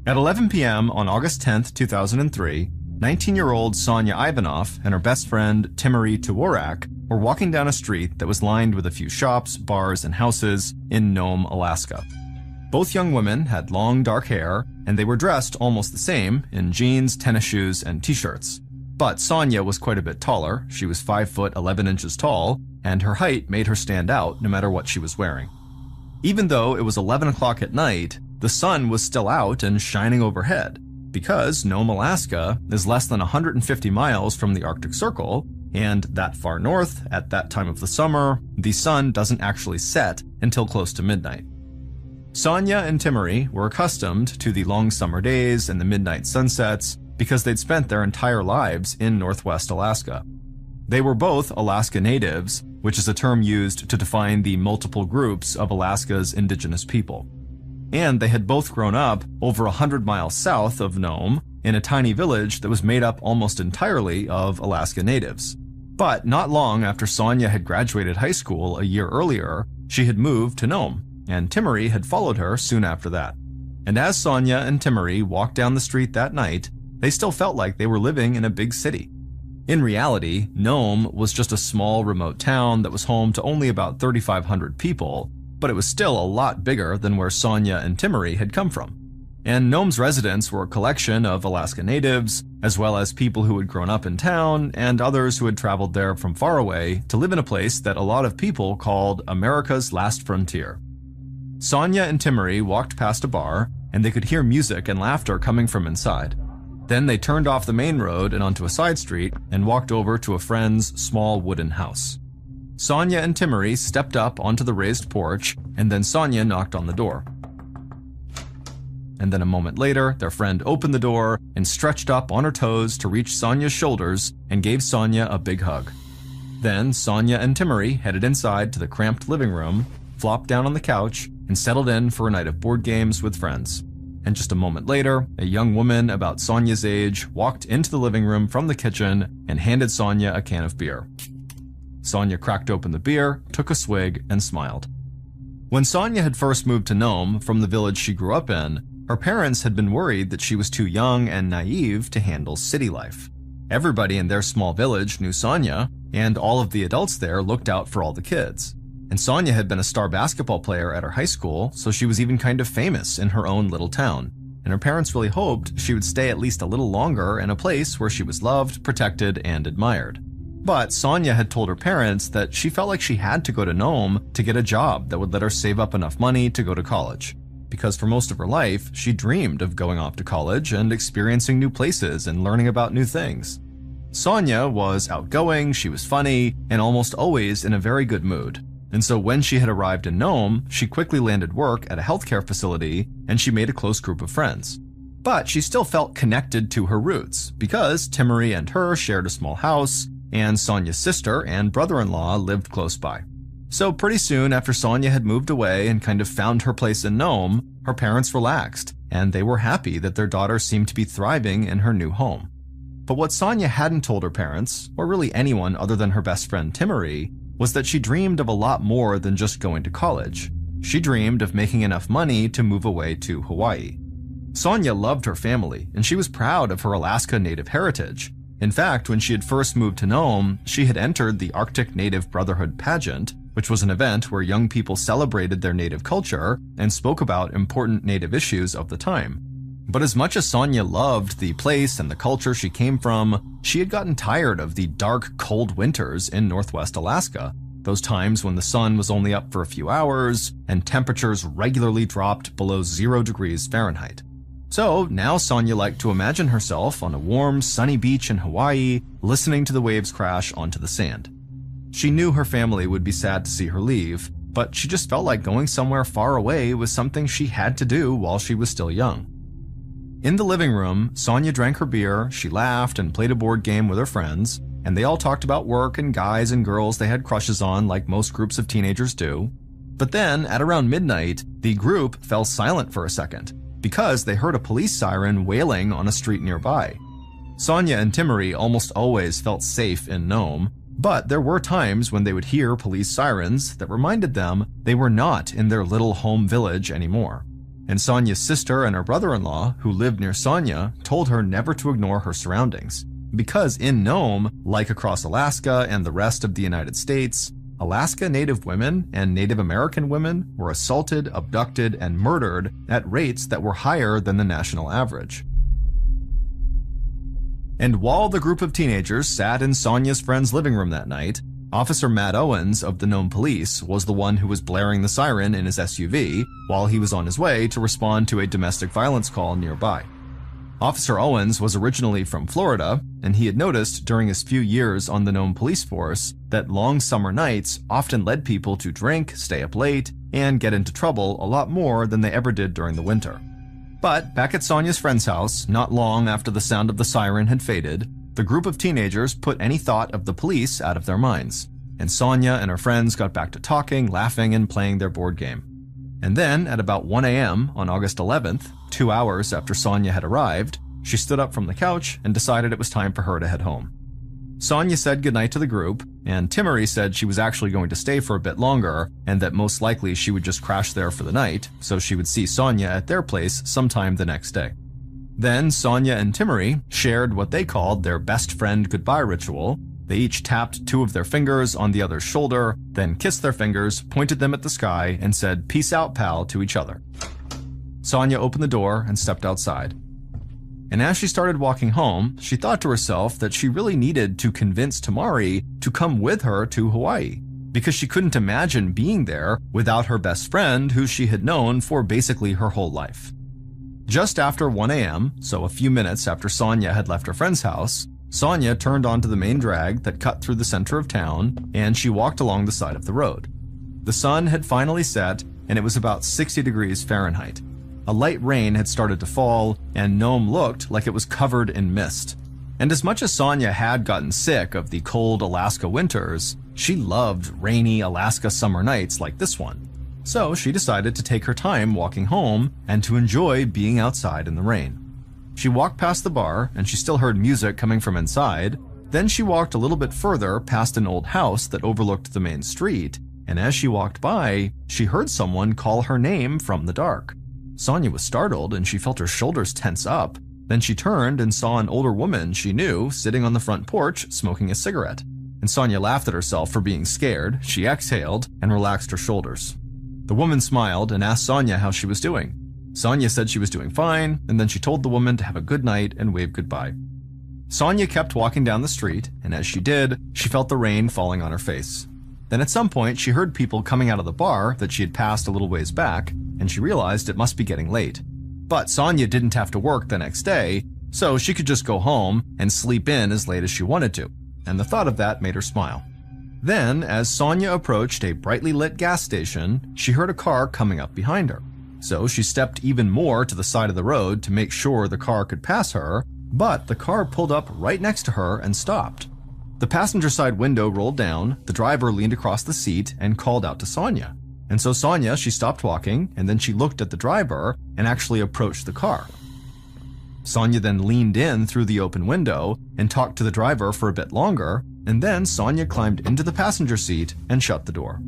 At 11 p.m. on August 10, 2003, 19-year-old Sonya Ivanov and her best friend Timuri Tuworak were walking down a street that was lined with a few shops, bars, and houses in Nome, Alaska. Both young women had long dark hair, and they were dressed almost the same in jeans, tennis shoes, and t-shirts. But Sonya was quite a bit taller. She was 5 foot 11 inches tall, and her height made her stand out no matter what she was wearing. Even though it was 11 o'clock at night, the sun was still out and shining overhead, because Nome, Alaska is less than 150 miles from the Arctic Circle, and that far north, at that time of the summer, the sun doesn't actually set until close to midnight. Sonya and Timuri were accustomed to the long summer days and the midnight sunsets because they'd spent their entire lives in Northwest Alaska. They were both Alaska Natives, which is a term used to define the multiple groups of Alaska's indigenous people. And they had both grown up over 100 miles south of Nome in a tiny village that was made up almost entirely of Alaska Natives. But not long after Sonya had graduated high school a year earlier, she had moved to Nome, and Timuri had followed her soon after that. And as Sonya and Timuri walked down the street that night, they still felt like they were living in a big city. In reality, Nome was just a small remote town that was home to only about 3,500 people, but it was still a lot bigger than where Sonya and Timuri had come from. And Nome's residents were a collection of Alaska Natives, as well as people who had grown up in town and others who had traveled there from far away to live in a place that a lot of people called America's Last Frontier. Sonya and Timuri walked past a bar, and they could hear music and laughter coming from inside. Then they turned off the main road and onto a side street and walked over to a friend's small wooden house. Sonya and Timuri stepped up onto the raised porch, and then Sonya knocked on the door. And then a moment later, their friend opened the door and stretched up on her toes to reach Sonya's shoulders and gave Sonya a big hug. Then Sonya and Timuri headed inside to the cramped living room, flopped down on the couch, and settled in for a night of board games with friends. And just a moment later, a young woman about Sonya's age walked into the living room from the kitchen and handed Sonya a can of beer. Sonya cracked open the beer, took a swig, and smiled. When Sonya had first moved to Nome from the village she grew up in, her parents had been worried that she was too young and naive to handle city life. Everybody in their small village knew Sonya, and all of the adults there looked out for all the kids. And Sonya had been a star basketball player at her high school, so she was even kind of famous in her own little town. And her parents really hoped she would stay at least a little longer in a place where she was loved, protected, and admired. But Sonya had told her parents that she felt like she had to go to Nome to get a job that would let her save up enough money to go to college. Because for most of her life, she dreamed of going off to college and experiencing new places and learning about new things. Sonya was outgoing, she was funny, and almost always in a very good mood. And so when she had arrived in Nome, she quickly landed work at a healthcare facility, and she made a close group of friends. But she still felt connected to her roots, because Timuri and her shared a small house, and Sonya's sister and brother-in-law lived close by. So pretty soon after Sonya had moved away and kind of found her place in Nome, her parents relaxed, and they were happy that their daughter seemed to be thriving in her new home. But what Sonya hadn't told her parents, or really anyone other than her best friend Timuri, was that she dreamed of a lot more than just going to college. She dreamed of making enough money to move away to Hawaii. Sonya loved her family, and she was proud of her Alaska Native heritage. In fact, when she had first moved to Nome, she had entered the Arctic Native Brotherhood pageant, which was an event where young people celebrated their native culture and spoke about important native issues of the time. But as much as Sonya loved the place and the culture she came from, she had gotten tired of the dark, cold winters in Northwest Alaska, those times when the sun was only up for a few hours and temperatures regularly dropped below 0 degrees Fahrenheit. So now Sonya liked to imagine herself on a warm, sunny beach in Hawaii, listening to the waves crash onto the sand. She knew her family would be sad to see her leave, but she just felt like going somewhere far away was something she had to do while she was still young. In the living room, Sonya drank her beer, she laughed and played a board game with her friends, and they all talked about work and guys and girls they had crushes on like most groups of teenagers do. But then, at around midnight, the group fell silent for a second, because they heard a police siren wailing on a street nearby. Sonya and Timuri almost always felt safe in Nome, but there were times when they would hear police sirens that reminded them they were not in their little home village anymore. and Sonya's sister and her brother-in-law, who lived near Sonya, told her never to ignore her surroundings. Because in Nome, like across Alaska and the rest of the United States, Alaska Native women and Native American women were assaulted, abducted, and murdered at rates that were higher than the national average. And while the group of teenagers sat in Sonya's friend's living room that night, Officer Matt Owens of the Nome Police was the one who was blaring the siren in his SUV while he was on his way to respond to a domestic violence call nearby. Officer Owens was originally from Florida, and he had noticed during his few years on the Nome police force that long summer nights often led people to drink, stay up late, and get into trouble a lot more than they ever did during the winter. But back at Sonya's friend's house, not long after the sound of the siren had faded, the group of teenagers put any thought of the police out of their minds, and Sonya and her friends got back to talking, laughing, and playing their board game. And then, at about 1 a.m. on August 11th, 2 hours after Sonya had arrived, she stood up from the couch and decided it was time for her to head home. Sonya said goodnight to the group, and Timmery said she was actually going to stay for a bit longer and that most likely she would just crash there for the night, so she would see Sonya at their place sometime the next day. Then Sonya and Timmery shared what they called their best friend goodbye ritual. They each tapped 2 of their fingers on the other's shoulder, then kissed their fingers, pointed them at the sky, and said, "Peace out, pal," to each other. Sonya opened the door and stepped outside. And as she started walking home, she thought to herself that she really needed to convince Tamari to come with her to Hawaii, because she couldn't imagine being there without her best friend who she had known for basically her whole life. Just after 1 a.m., so a few minutes after Sonya had left her friend's house, Sonya turned onto the main drag that cut through the center of town, and she walked along the side of the road. The sun had finally set, and it was about 60 degrees Fahrenheit. A light rain had started to fall, and Nome looked like it was covered in mist. And as much as Sonya had gotten sick of the cold Alaska winters, she loved rainy Alaska summer nights like this one. So she decided to take her time walking home and to enjoy being outside in the rain. She walked past the bar, and she still heard music coming from inside. Then she walked a little bit further past an old house that overlooked the main street, and as she walked by, she heard someone call her name from the dark. Sonya was startled, and she felt her shoulders tense up. Then she turned and saw an older woman she knew sitting on the front porch smoking a cigarette. And Sonya laughed at herself for being scared. She exhaled and relaxed her shoulders. The woman smiled and asked Sonya how she was doing. Sonya said she was doing fine, and then she told the woman to have a good night and waved goodbye. Sonya kept walking down the street, and as she did, she felt the rain falling on her face. Then at some point, she heard people coming out of the bar that she had passed a little ways back, and she realized it must be getting late. But Sonya didn't have to work the next day, so she could just go home and sleep in as late as she wanted to, and the thought of that made her smile. Then, as Sonya approached a brightly lit gas station, she heard a car coming up behind her. So she stepped even more to the side of the road to make sure the car could pass her, but the car pulled up right next to her and stopped. The passenger side window rolled down, the driver leaned across the seat and called out to Sonya. And so Sonya, she stopped walking, and then she looked at the driver and actually approached the car. Sonya then leaned in through the open window and talked to the driver for a bit longer, and then Sonya climbed into the passenger seat and shut the door.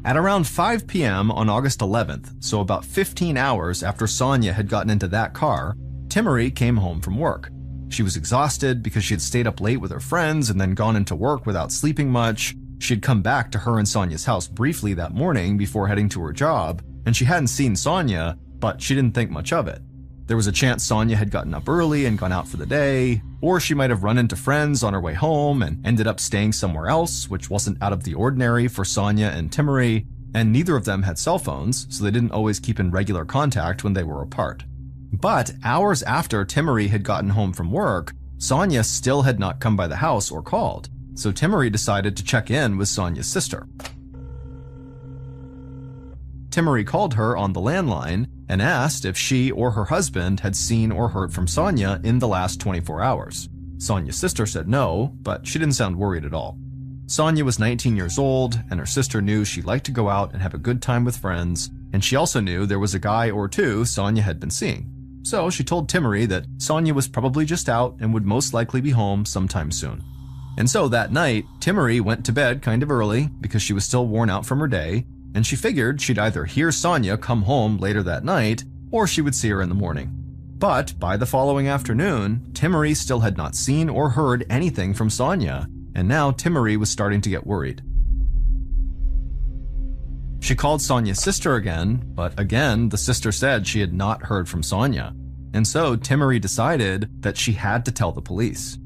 At around 5 p.m. on August 11th, so about 15 hours after Sonya had gotten into that car, Timmery came home from work. She was exhausted because she had stayed up late with her friends and then gone into work without sleeping much. She had come back to her and Sonya's house briefly that morning before heading to her job, and she hadn't seen Sonya, but she didn't think much of it. There was a chance Sonya had gotten up early and gone out for the day, or she might have run into friends on her way home and ended up staying somewhere else, which wasn't out of the ordinary for Sonya and Timmery, and neither of them had cell phones, so they didn't always keep in regular contact when they were apart. But hours after Timmery had gotten home from work, Sonya still had not come by the house or called, so Timmery decided to check in with Sonya's sister. Timmery called her on the landline and asked if she or her husband had seen or heard from Sonya in the last 24 hours. Sonya's sister said no, but she didn't sound worried at all. Sonya was 19 years old, and her sister knew she liked to go out and have a good time with friends, and she also knew there was a guy or two Sonya had been seeing. So she told Timmery that Sonya was probably just out and would most likely be home sometime soon. And so that night, Timmery went to bed kind of early because she was still worn out from her day, and she figured she'd either hear Sonya come home later that night or she would see her in the morning. But by the following afternoon, Timmerie still had not seen or heard anything from Sonya, and now Timmerie was starting to get worried. She called Sonya's sister again, but again, the sister said she had not heard from Sonya, and so Timmerie decided that she had to tell the police.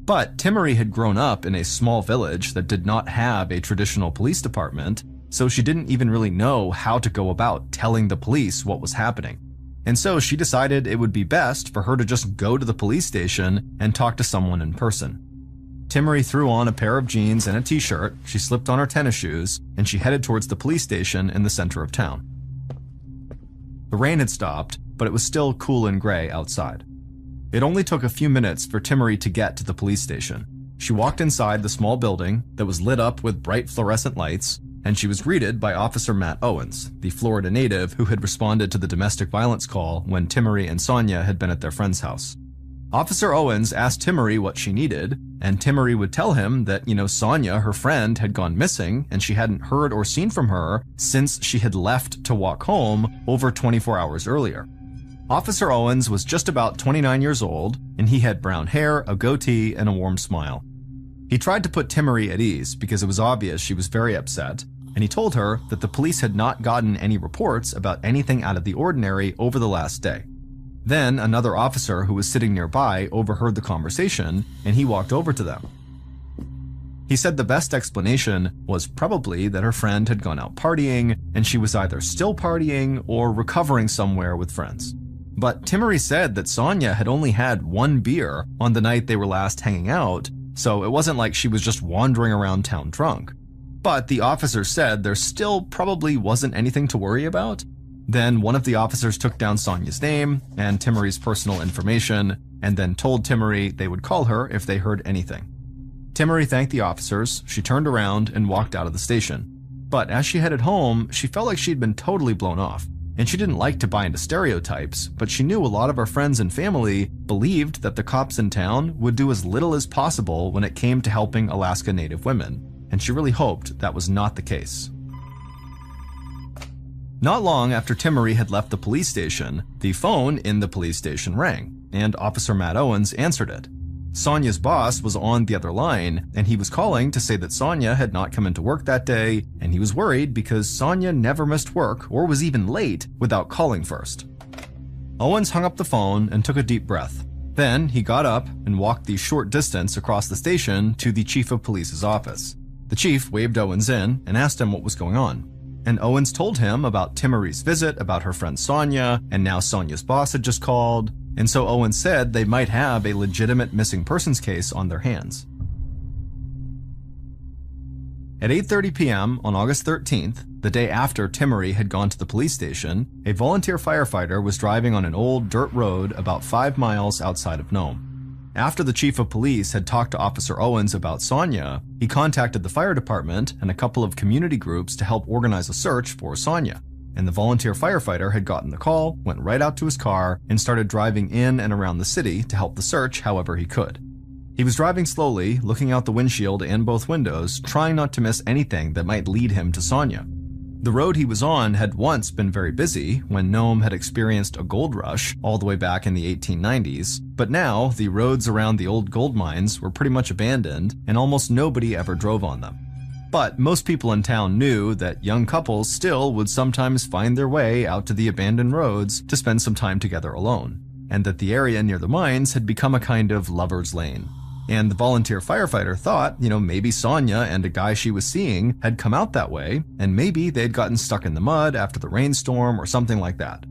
But Timmerie had grown up in a small village that did not have a traditional police department, so she didn't even really know how to go about telling the police what was happening. And so she decided it would be best for her to just go to the police station and talk to someone in person. Timmerie threw on a pair of jeans and a t-shirt, she slipped on her tennis shoes, and she headed towards the police station in the center of town. The rain had stopped, but it was still cool and gray outside. It only took a few minutes for Timmerie to get to the police station. She walked inside the small building that was lit up with bright fluorescent lights, and she was greeted by Officer Matt Owens, the Florida native who had responded to the domestic violence call when Timmerie and Sonya had been at their friend's house. Officer Owens asked Timmerie what she needed, and Timmerie would tell him that, Sonya, her friend, had gone missing and she hadn't heard or seen from her since she had left to walk home over 24 hours earlier. Officer Owens was just about 29 years old, and he had brown hair, a goatee, and a warm smile. He tried to put Timmerie at ease because it was obvious she was very upset, and he told her that the police had not gotten any reports about anything out of the ordinary over the last day. Then another officer who was sitting nearby overheard the conversation, and he walked over to them. He said the best explanation was probably that her friend had gone out partying, and she was either still partying or recovering somewhere with friends. But Timmerie said that Sonya had only had one beer on the night they were last hanging out, so it wasn't like she was just wandering around town drunk. But the officer said there still probably wasn't anything to worry about. Then one of the officers took down Sonya's name and Timmerie's personal information, and then told Timmerie they would call her if they heard anything. Timmerie thanked the officers, she turned around and walked out of the station. But as she headed home, she felt like she'd been totally blown off. And she didn't like to buy into stereotypes, but she knew a lot of her friends and family believed that the cops in town would do as little as possible when it came to helping Alaska Native women, and she really hoped that was not the case. Not long after Timmerie had left the police station, the phone in the police station rang, and Officer Matt Owens answered it. Sonya's boss was on the other line, and he was calling to say that Sonya had not come into work that day, and he was worried because Sonya never missed work or was even late without calling first. Owens hung up the phone and took a deep breath. Then he got up and walked the short distance across the station to the chief of police's office. The chief waved Owens in and asked him what was going on. And Owens told him about Timmerie's visit, about her friend Sonya, and now Sonya's boss had just called. And so Owens said they might have a legitimate missing persons case on their hands. At 8:30 p.m. on August 13th, the day after Timmerie had gone to the police station, a volunteer firefighter was driving on an old dirt road about 5 miles outside of Nome. After the chief of police had talked to Officer Owens about Sonya, he contacted the fire department and a couple of community groups to help organize a search for Sonya. And the volunteer firefighter had gotten the call, went right out to his car, and started driving in and around the city to help the search however he could. He was driving slowly, looking out the windshield and both windows, trying not to miss anything that might lead him to Sonya. The road he was on had once been very busy when Nome had experienced a gold rush all the way back in the 1890s, but now the roads around the old gold mines were pretty much abandoned and almost nobody ever drove on them. But most people in town knew that young couples still would sometimes find their way out to the abandoned roads to spend some time together alone, and that the area near the mines had become a kind of lover's lane. And the volunteer firefighter thought, maybe Sonya and a guy she was seeing had come out that way, and maybe they'd gotten stuck in the mud after the rainstorm or something like that.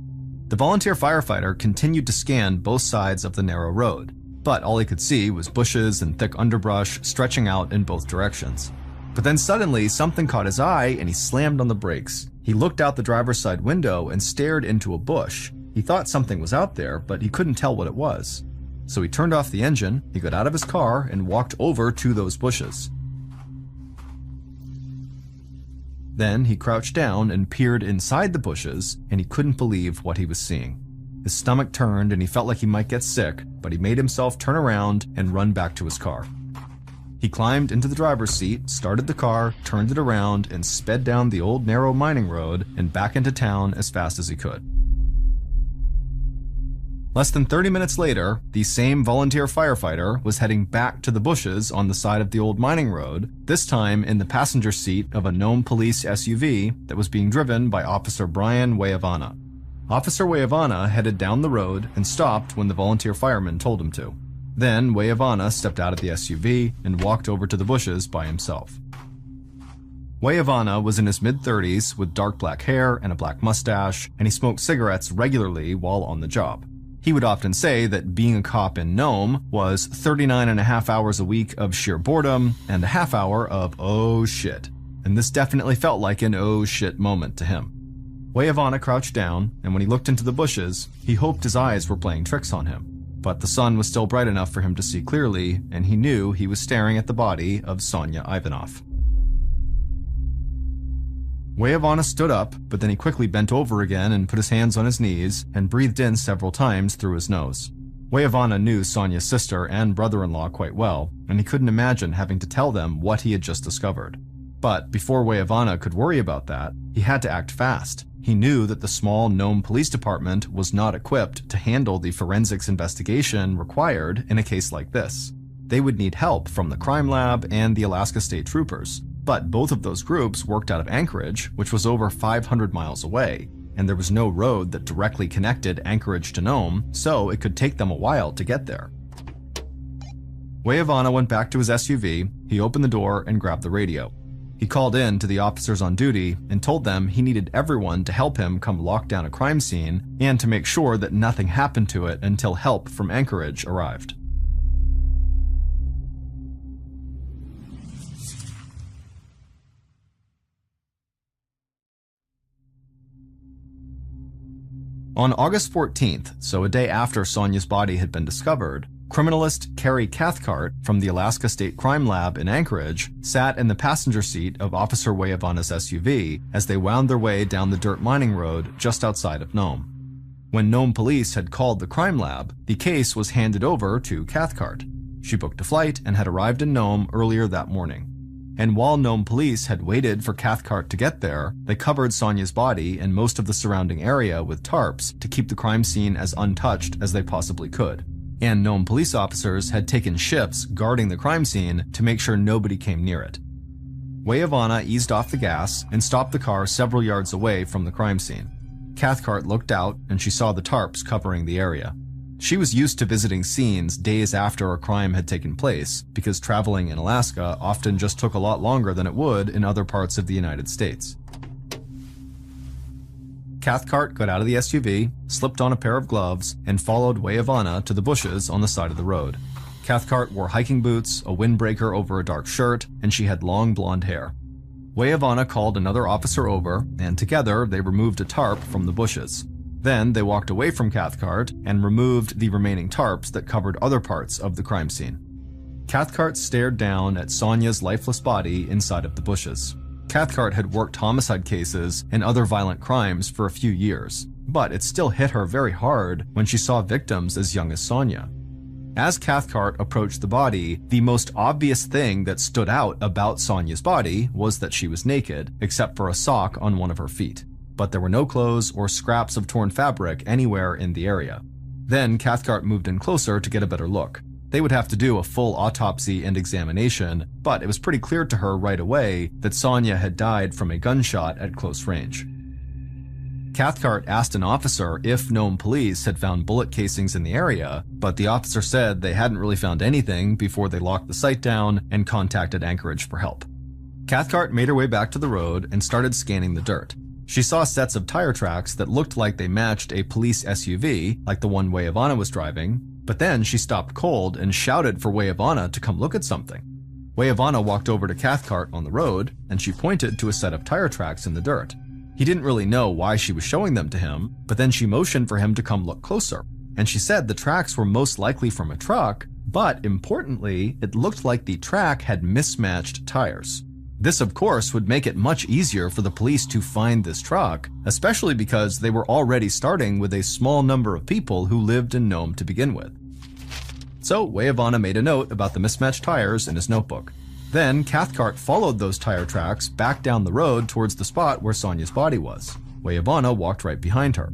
The volunteer firefighter continued to scan both sides of the narrow road, but all he could see was bushes and thick underbrush stretching out in both directions. But then suddenly something caught his eye and he slammed on the brakes. He looked out the driver's side window and stared into a bush. He thought something was out there, but he couldn't tell what it was. So he turned off the engine, he got out of his car and walked over to those bushes. Then he crouched down and peered inside the bushes, and he couldn't believe what he was seeing. His stomach turned and he felt like he might get sick, but he made himself turn around and run back to his car. He climbed into the driver's seat, started the car, turned it around, and sped down the old narrow mining road and back into town as fast as he could. Less than 30 minutes later, the same volunteer firefighter was heading back to the bushes on the side of the old mining road, this time in the passenger seat of a Nome police SUV that was being driven by Officer Brian Wayavana. Officer Wayavana headed down the road and stopped when the volunteer fireman told him to. Then Wayavana stepped out of the SUV and walked over to the bushes by himself. Wayavana was in his mid-30s with dark black hair and a black mustache, and he smoked cigarettes regularly while on the job. He would often say that being a cop in Nome was 39.5 hours a week of sheer boredom and a half hour of oh shit. And this definitely felt like an oh shit moment to him. Wayavana crouched down, and when he looked into the bushes, he hoped his eyes were playing tricks on him. But the sun was still bright enough for him to see clearly, and he knew he was staring at the body of Sonya Ivanov. Wayavana stood up, but then he quickly bent over again and put his hands on his knees and breathed in several times through his nose. Wayavana knew Sonya's sister and brother-in-law quite well, and he couldn't imagine having to tell them what he had just discovered. But before Wayavana could worry about that, he had to act fast. He knew that the small Nome Police Department was not equipped to handle the forensics investigation required in a case like this. They would need help from the crime lab and the Alaska State Troopers. But both of those groups worked out of Anchorage, which was over 500 miles away, and there was no road that directly connected Anchorage to Nome, so it could take them a while to get there. Wayavana went back to his SUV, he opened the door and grabbed the radio. He called in to the officers on duty and told them he needed everyone to help him come lock down a crime scene and to make sure that nothing happened to it until help from Anchorage arrived. On August 14th, so a day after Sonya's body had been discovered, criminalist Carrie Cathcart from the Alaska State Crime Lab in Anchorage sat in the passenger seat of Officer Wayavana's SUV as they wound their way down the dirt mining road just outside of Nome. When Nome police had called the crime lab, the case was handed over to Cathcart. She booked a flight and had arrived in Nome earlier that morning. And while Nome police had waited for Cathcart to get there, they covered Sonya's body and most of the surrounding area with tarps to keep the crime scene as untouched as they possibly could. And Nome police officers had taken shifts guarding the crime scene to make sure nobody came near it. Wayavana eased off the gas and stopped the car several yards away from the crime scene. Cathcart looked out and she saw the tarps covering the area. She was used to visiting scenes days after a crime had taken place because traveling in Alaska often just took a lot longer than it would in other parts of the United States. Cathcart got out of the SUV, slipped on a pair of gloves, and followed Wayavana to the bushes on the side of the road. Cathcart wore hiking boots, a windbreaker over a dark shirt, and she had long blonde hair. Wayavana called another officer over, and together they removed a tarp from the bushes. Then they walked away from Cathcart and removed the remaining tarps that covered other parts of the crime scene. Cathcart stared down at Sonya's lifeless body inside of the bushes. Cathcart had worked homicide cases and other violent crimes for a few years, but it still hit her very hard when she saw victims as young as Sonya. As Cathcart approached the body, the most obvious thing that stood out about Sonya's body was that she was naked, except for a sock on one of her feet. But there were no clothes or scraps of torn fabric anywhere in the area. Then Cathcart moved in closer to get a better look. They would have to do a full autopsy and examination, but it was pretty clear to her right away that Sonya had died from a gunshot at close range. Cathcart asked an officer if Nome police had found bullet casings in the area, but the officer said they hadn't really found anything before they locked the site down and contacted Anchorage for help. Cathcart made her way back to the road and started scanning the dirt. She saw sets of tire tracks that looked like they matched a police SUV, like the one Wayavana was driving, but then she stopped cold and shouted for Wayavana to come look at something. Wayavana walked over to Cathcart on the road, and she pointed to a set of tire tracks in the dirt. He didn't really know why she was showing them to him, but then she motioned for him to come look closer, and she said the tracks were most likely from a truck, but importantly, it looked like the track had mismatched tires. This, of course, would make it much easier for the police to find this truck, especially because they were already starting with a small number of people who lived in Nome to begin with. So Weyavana made a note about the mismatched tires in his notebook. Then Cathcart followed those tire tracks back down the road towards the spot where Sonia's body was. Weyavana walked right behind her.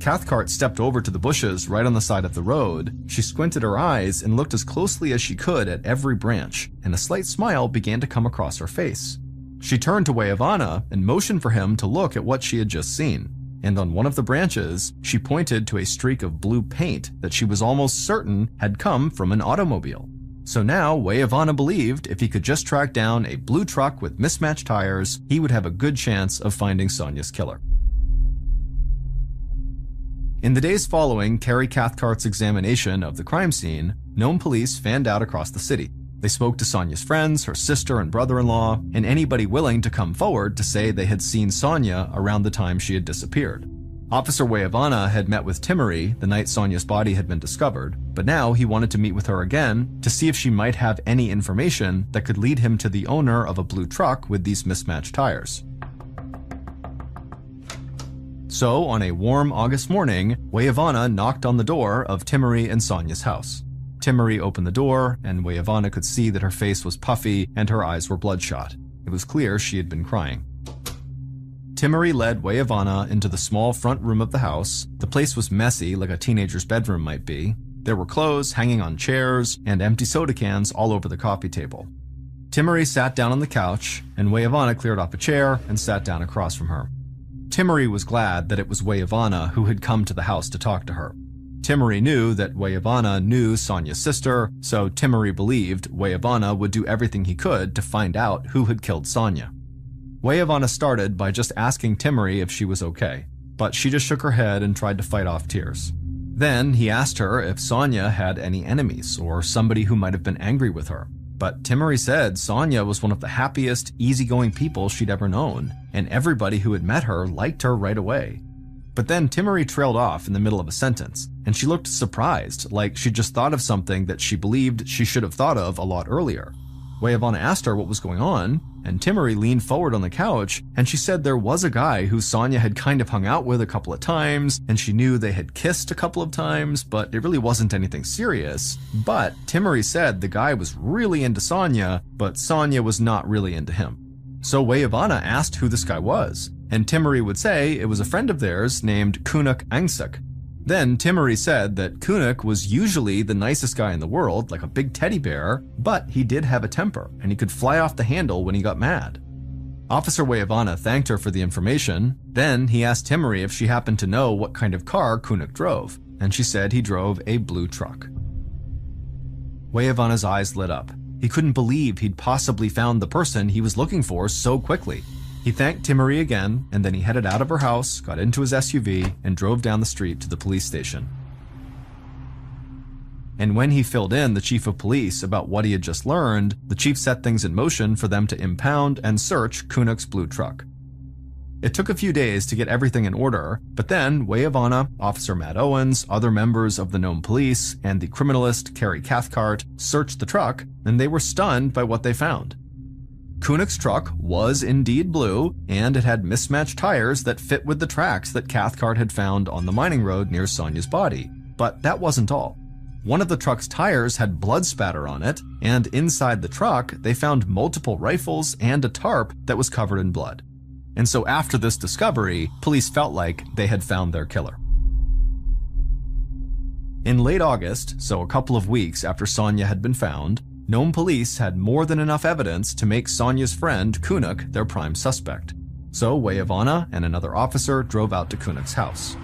Cathcart stepped over to the bushes right on the side of the road. She squinted her eyes and looked as closely as she could at every branch, and a slight smile began to come across her face. She turned to Weyavana and motioned for him to look at what she had just seen. And on one of the branches, she pointed to a streak of blue paint that she was almost certain had come from an automobile. So now Weyavana believed if he could just track down a blue truck with mismatched tires, he would have a good chance of finding Sonia's killer. In the days following Carrie Cathcart's examination of the crime scene, Nome police fanned out across the city. They spoke to Sonia's friends, her sister and brother-in-law, and anybody willing to come forward to say they had seen Sonia around the time she had disappeared. Officer Weyavana had met with Timmery the night Sonia's body had been discovered, but now he wanted to meet with her again to see if she might have any information that could lead him to the owner of a blue truck with these mismatched tires. So, on a warm August morning, Weyavana knocked on the door of Timmery and Sonia's house. Timmery opened the door, and Weyavana could see that her face was puffy and her eyes were bloodshot. It was clear she had been crying. Timmery led Weyavana into the small front room of the house. The place was messy, like a teenager's bedroom might be. There were clothes hanging on chairs and empty soda cans all over the coffee table. Timmery sat down on the couch, and Weyavana cleared off a chair and sat down across from her. Timmery was glad that it was Weyavana who had come to the house to talk to her. Timmery knew that Weyavana knew Sonia's sister, so Timmery believed Weyavana would do everything he could to find out who had killed Sonia. Weyavana started by just asking Timmery if she was okay, but she just shook her head and tried to fight off tears. Then he asked her if Sonia had any enemies or somebody who might have been angry with her. But Timmery said Sonia was one of the happiest, easygoing people she'd ever known, and everybody who had met her liked her right away. But then Timmery trailed off in the middle of a sentence, and she looked surprised, like she'd just thought of something that she believed she should have thought of a lot earlier. Weyavana asked her what was going on, and Timmery leaned forward on the couch, and she said there was a guy who Sonia had kind of hung out with a couple of times, and she knew they had kissed a couple of times, but it really wasn't anything serious. But Timmery said the guy was really into Sonia, but Sonia was not really into him. So Weyavana asked who this guy was, and Timmery would say it was a friend of theirs named Kunuk Angsuk. Then Timmery said that Kunuk was usually the nicest guy in the world, like a big teddy bear, but he did have a temper, and he could fly off the handle when he got mad. Officer Weyavana thanked her for the information. Then he asked Timmery if she happened to know what kind of car Kunuk drove, and she said he drove a blue truck. Weyavana's eyes lit up. He couldn't believe he'd possibly found the person he was looking for so quickly. He thanked Timmery again, and then he headed out of her house, got into his SUV, and drove down the street to the police station. And when he filled in the chief of police about what he had just learned, the chief set things in motion for them to impound and search Kunuk's blue truck. It took a few days to get everything in order, but then Weyavana, Officer Matt Owens, other members of the Nome police, and the criminalist Carrie Cathcart searched the truck, and they were stunned by what they found. Kunuk's truck was indeed blue, and it had mismatched tires that fit with the tracks that Cathcart had found on the mining road near Sonia's body. But that wasn't all. One of the truck's tires had blood spatter on it, and inside the truck, they found multiple rifles and a tarp that was covered in blood. And so after this discovery, police felt like they had found their killer. In late August, so a couple of weeks after Sonia had been found, Nome police had more than enough evidence to make Sonia's friend, Kunuk, their prime suspect. So Weyavana and another officer drove out to Kunuk's house.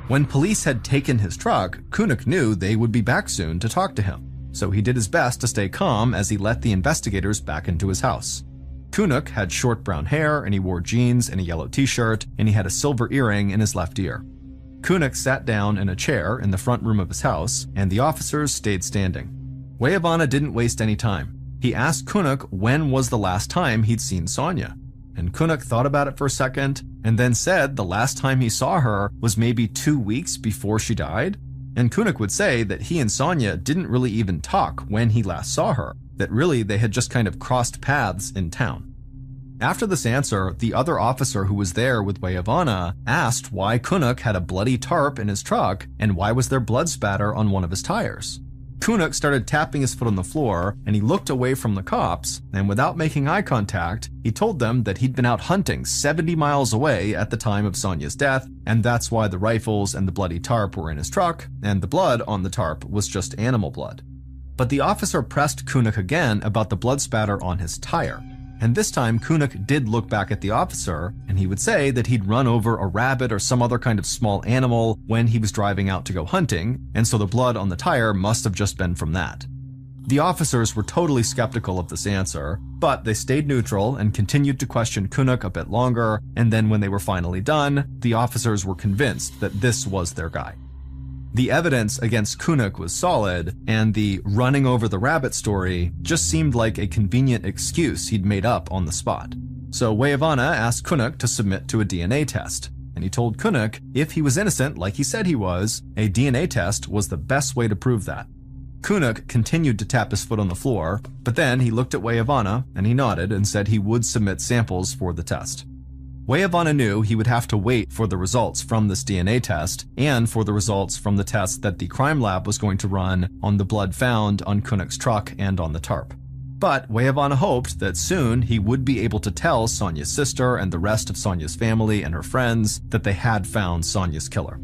When police had taken his truck, Kunuk knew they would be back soon to talk to him, so he did his best to stay calm as he let the investigators back into his house. Kunuk had short brown hair, and he wore jeans and a yellow t-shirt, and he had a silver earring in his left ear. Kunuk sat down in a chair in the front room of his house, and the officers stayed standing. Weyavana didn't waste any time. He asked Kunuk when was the last time he'd seen Sonia. And Kunuk thought about it for a second, and then said the last time he saw her was maybe 2 weeks before she died. And Kunuk would say that he and Sonia didn't really even talk when he last saw her, that really they had just kind of crossed paths in town. After this answer, the other officer who was there with Weyavana asked why Kunuk had a bloody tarp in his truck and why was there blood spatter on one of his tires. Kunuk started tapping his foot on the floor, and he looked away from the cops, and without making eye contact, he told them that he'd been out hunting 70 miles away at the time of Sonya's death, and that's why the rifles and the bloody tarp were in his truck, and the blood on the tarp was just animal blood. But the officer pressed Kunuk again about the blood spatter on his tire. And this time, Kunuk did look back at the officer, and he would say that he'd run over a rabbit or some other kind of small animal when he was driving out to go hunting, and so the blood on the tire must have just been from that. The officers were totally skeptical of this answer, but they stayed neutral and continued to question Kunuk a bit longer, and then when they were finally done, the officers were convinced that this was their guy. The evidence against Kunuk was solid, and the running over the rabbit story just seemed like a convenient excuse he'd made up on the spot. So Weyavana asked Kunuk to submit to a DNA test, and he told Kunuk if he was innocent like he said he was, a DNA test was the best way to prove that. Kunuk continued to tap his foot on the floor, but then he looked at Weyavana and he nodded and said he would submit samples for the test. Weyavana knew he would have to wait for the results from this DNA test and for the results from the test that the crime lab was going to run on the blood found on Kunuk's truck and on the tarp. But Weyavana hoped that soon he would be able to tell Sonya's sister and the rest of Sonya's family and her friends that they had found Sonya's killer.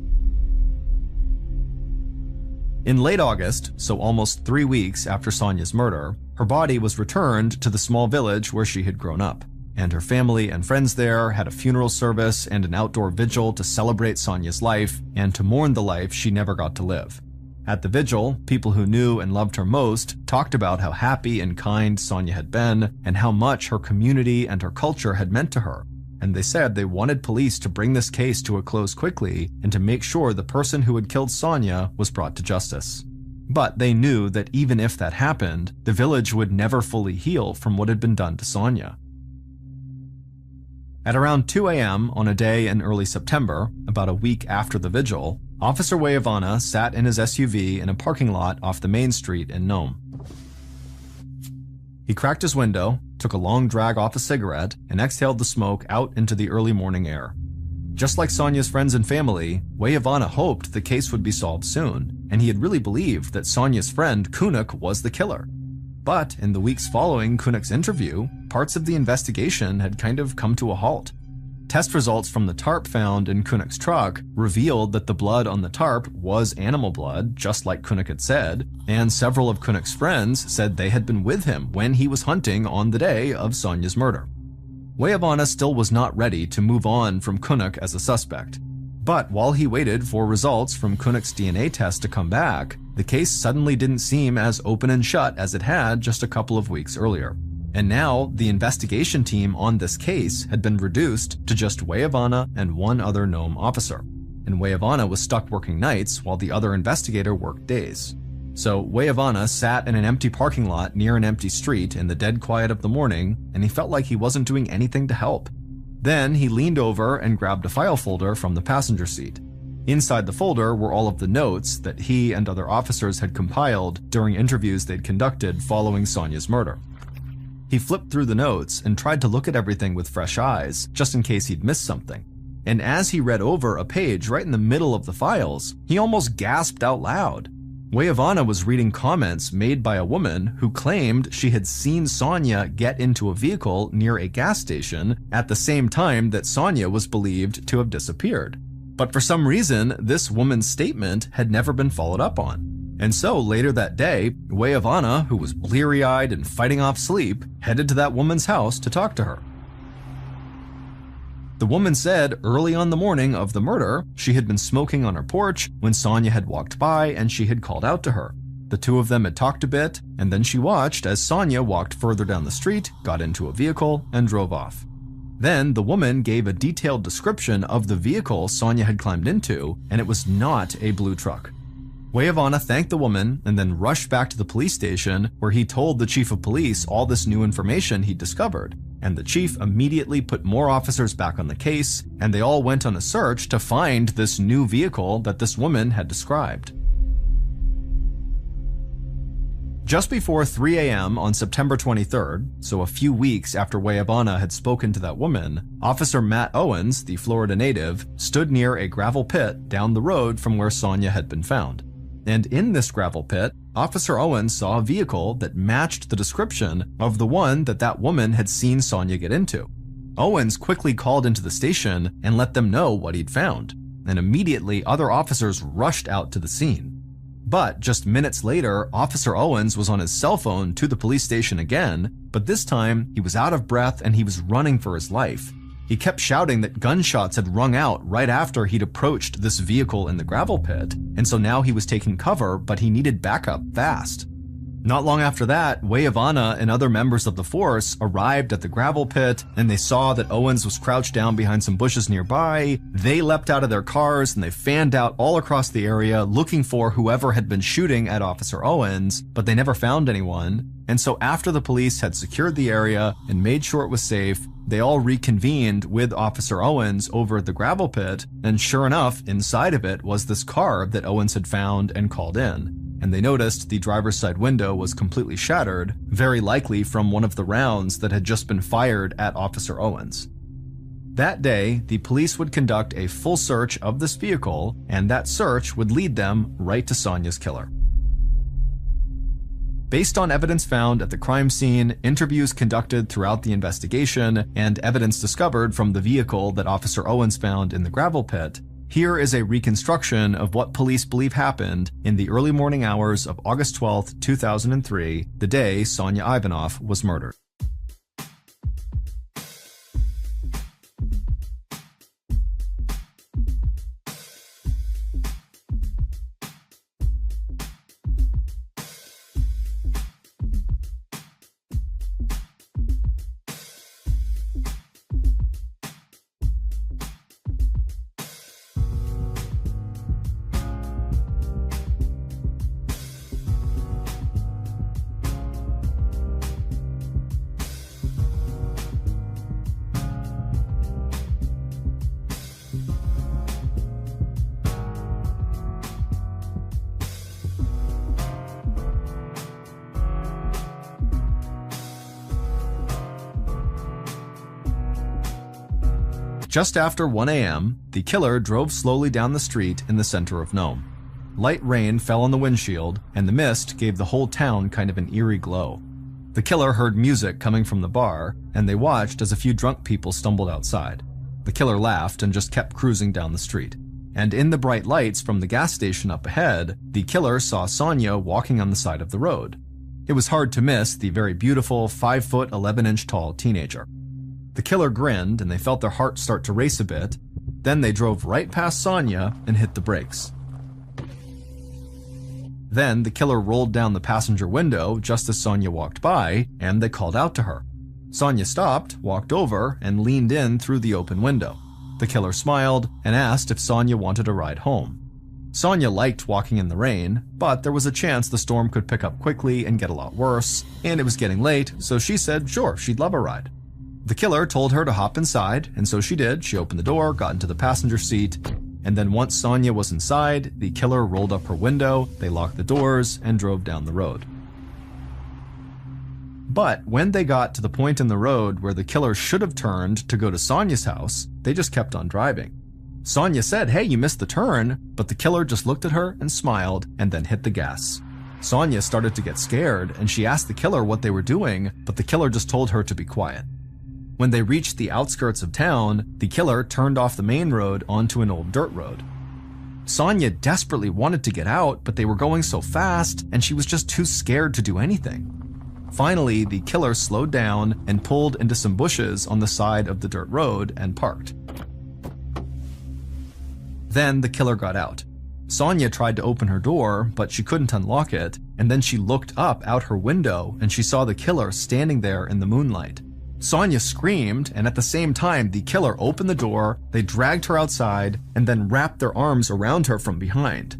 In late August, so almost 3 weeks after Sonya's murder, her body was returned to the small village where she had grown up. And her family and friends there had a funeral service and an outdoor vigil to celebrate Sonya's life and to mourn the life she never got to live. At the vigil, people who knew and loved her most talked about how happy and kind Sonya had been and how much her community and her culture had meant to her. And they said they wanted police to bring this case to a close quickly and to make sure the person who had killed Sonya was brought to justice. But they knew that even if that happened, the village would never fully heal from what had been done to Sonya. At around 2 a.m. on a day in early September, about a week after the vigil, Officer Weyavana sat in his SUV in a parking lot off the main street in Nome. He cracked his window, took a long drag off a cigarette, and exhaled the smoke out into the early morning air. Just like Sonya's friends and family, Weyavana hoped the case would be solved soon, and he had really believed that Sonya's friend Kunuk was the killer. But in the weeks following Kunuk's interview, parts of the investigation had kind of come to a halt. Test results from the tarp found in Kunuk's truck revealed that the blood on the tarp was animal blood, just like Kunuk had said, and several of Kunuk's friends said they had been with him when he was hunting on the day of Sonya's murder. Weyavana still was not ready to move on from Kunuk as a suspect. But while he waited for results from Kunuk's DNA test to come back, the case suddenly didn't seem as open and shut as it had just a couple of weeks earlier. And now, the investigation team on this case had been reduced to just Weyavana and one other Nome officer. And Weyavana was stuck working nights while the other investigator worked days. So Weyavana sat in an empty parking lot near an empty street in the dead quiet of the morning, and he felt like he wasn't doing anything to help. Then he leaned over and grabbed a file folder from the passenger seat. Inside the folder were all of the notes that he and other officers had compiled during interviews they'd conducted following Sonya's murder. He flipped through the notes and tried to look at everything with fresh eyes, just in case he'd missed something. And as he read over a page right in the middle of the files, he almost gasped out loud. Weyavana was reading comments made by a woman who claimed she had seen Sonya get into a vehicle near a gas station at the same time that Sonya was believed to have disappeared. But for some reason, this woman's statement had never been followed up on. And so later that day, Weyavana, who was bleary-eyed and fighting off sleep, headed to that woman's house to talk to her. The woman said early on the morning of the murder, she had been smoking on her porch when Sonya had walked by and she had called out to her. The two of them had talked a bit, and then she watched as Sonya walked further down the street, got into a vehicle, and drove off. Then the woman gave a detailed description of the vehicle Sonya had climbed into, and it was not a blue truck. Weyavana thanked the woman and then rushed back to the police station where he told the chief of police all this new information he'd discovered. And the chief immediately put more officers back on the case, and they all went on a search to find this new vehicle that this woman had described. Just before 3 a.m. on September 23rd, so a few weeks after Weyavana had spoken to that woman, Officer Matt Owens, the Florida native, stood near a gravel pit down the road from where Sonya had been found. And in this gravel pit, Officer Owens saw a vehicle that matched the description of the one that woman had seen Sonya get into. Owens quickly called into the station and let them know what he'd found, and immediately other officers rushed out to the scene. But just minutes later, Officer Owens was on his cell phone to the police station again, but this time he was out of breath and he was running for his life. He kept shouting that gunshots had rung out right after he'd approached this vehicle in the gravel pit, and so now he was taking cover, but he needed backup fast. Not long after that, Wayavana and other members of the force arrived at the gravel pit, and they saw that Owens was crouched down behind some bushes nearby. They leapt out of their cars and they fanned out all across the area looking for whoever had been shooting at Officer Owens, but they never found anyone. And so after the police had secured the area and made sure it was safe, they all reconvened with Officer Owens over at the gravel pit, and sure enough, inside of it was this car that Owens had found and called in. And they noticed the driver's side window was completely shattered, very likely from one of the rounds that had just been fired at Officer Owens. That day, the police would conduct a full search of this vehicle, and that search would lead them right to Sonya's killer. Based on evidence found at the crime scene, interviews conducted throughout the investigation, and evidence discovered from the vehicle that Officer Owens found in the gravel pit, here is a reconstruction of what police believe happened in the early morning hours of August 12, 2003, the day Sonya Ivanov was murdered. Just after 1 a.m., the killer drove slowly down the street in the center of Nome. Light rain fell on the windshield, and the mist gave the whole town kind of an eerie glow. The killer heard music coming from the bar, and they watched as a few drunk people stumbled outside. The killer laughed and just kept cruising down the street. And in the bright lights from the gas station up ahead, the killer saw Sonya walking on the side of the road. It was hard to miss the very beautiful 5 11-inch tall teenager. The killer grinned, and they felt their hearts start to race a bit. Then they drove right past Sonya and hit the brakes. Then the killer rolled down the passenger window just as Sonya walked by, and they called out to her. Sonya stopped, walked over, and leaned in through the open window. The killer smiled and asked if Sonya wanted a ride home. Sonya liked walking in the rain, but there was a chance the storm could pick up quickly and get a lot worse, and it was getting late, so she said sure, she'd love a ride. The killer told her to hop inside, and so she did. She opened the door, got into the passenger seat, and then once Sonya was inside, the killer rolled up her window, they locked the doors, and drove down the road. But when they got to the point in the road where the killer should have turned to go to Sonya's house, they just kept on driving. Sonya said, "Hey, you missed the turn," but the killer just looked at her and smiled and then hit the gas. Sonya started to get scared, and she asked the killer what they were doing, but the killer just told her to be quiet. When they reached the outskirts of town, the killer turned off the main road onto an old dirt road. Sonya desperately wanted to get out, but they were going so fast, and she was just too scared to do anything. Finally, the killer slowed down and pulled into some bushes on the side of the dirt road and parked. Then the killer got out. Sonya tried to open her door, but she couldn't unlock it, and then she looked up out her window and she saw the killer standing there in the moonlight. Sonya screamed, and at the same time, the killer opened the door, they dragged her outside, and then wrapped their arms around her from behind.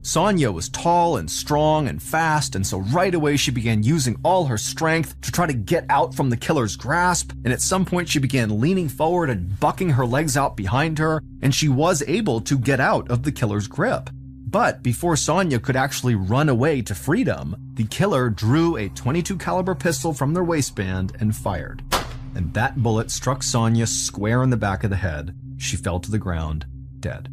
Sonya was tall and strong and fast, and so right away she began using all her strength to try to get out from the killer's grasp, and at some point she began leaning forward and bucking her legs out behind her, and she was able to get out of the killer's grip. But before Sonya could actually run away to freedom, the killer drew a .22 caliber pistol from their waistband and fired. And that bullet struck Sonya square in the back of the head. She fell to the ground, dead.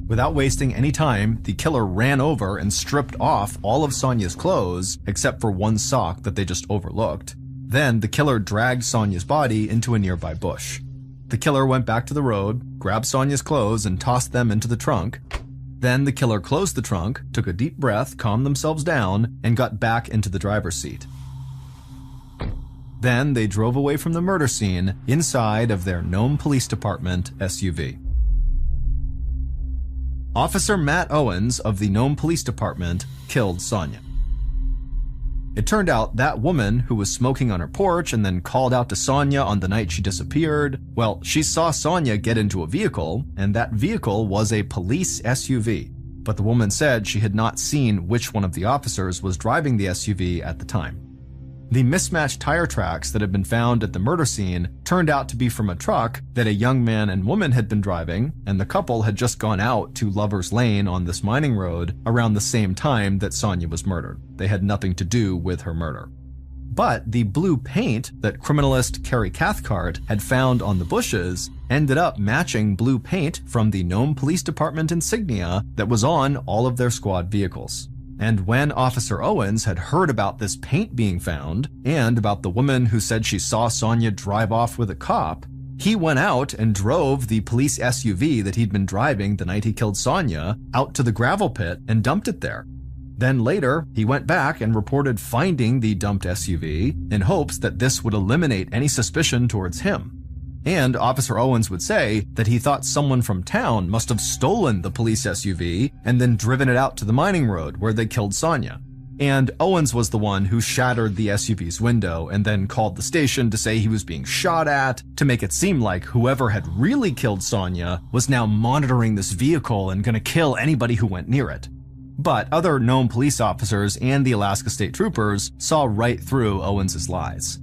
Without wasting any time, the killer ran over and stripped off all of Sonya's clothes, except for one sock that they just overlooked. Then the killer dragged Sonya's body into a nearby bush. The killer went back to the road, grabbed Sonya's clothes, and tossed them into the trunk. Then the killer closed the trunk, took a deep breath, calmed themselves down, and got back into the driver's seat. Then they drove away from the murder scene inside of their Nome Police Department SUV. Officer Matt Owens of the Nome Police Department killed Sonya. It turned out that woman who was smoking on her porch and then called out to Sonya on the night she disappeared, well, she saw Sonya get into a vehicle, and that vehicle was a police SUV. But the woman said she had not seen which one of the officers was driving the SUV at the time. The mismatched tire tracks that had been found at the murder scene turned out to be from a truck that a young man and woman had been driving, and the couple had just gone out to Lover's Lane on this mining road around the same time that Sonya was murdered. They had nothing to do with her murder. But the blue paint that criminalist Carrie Cathcart had found on the bushes ended up matching blue paint from the Nome Police Department insignia that was on all of their squad vehicles. And when Officer Owens had heard about this paint being found, and about the woman who said she saw Sonya drive off with a cop, he went out and drove the police SUV that he'd been driving the night he killed Sonya out to the gravel pit and dumped it there. Then later, he went back and reported finding the dumped SUV in hopes that this would eliminate any suspicion towards him. And Officer Owens would say that he thought someone from town must have stolen the police SUV and then driven it out to the mining road where they killed Sonya. And Owens was the one who shattered the SUV's window and then called the station to say he was being shot at, to make it seem like whoever had really killed Sonya was now monitoring this vehicle and gonna kill anybody who went near it. But other Nome police officers and the Alaska State Troopers saw right through Owens' lies.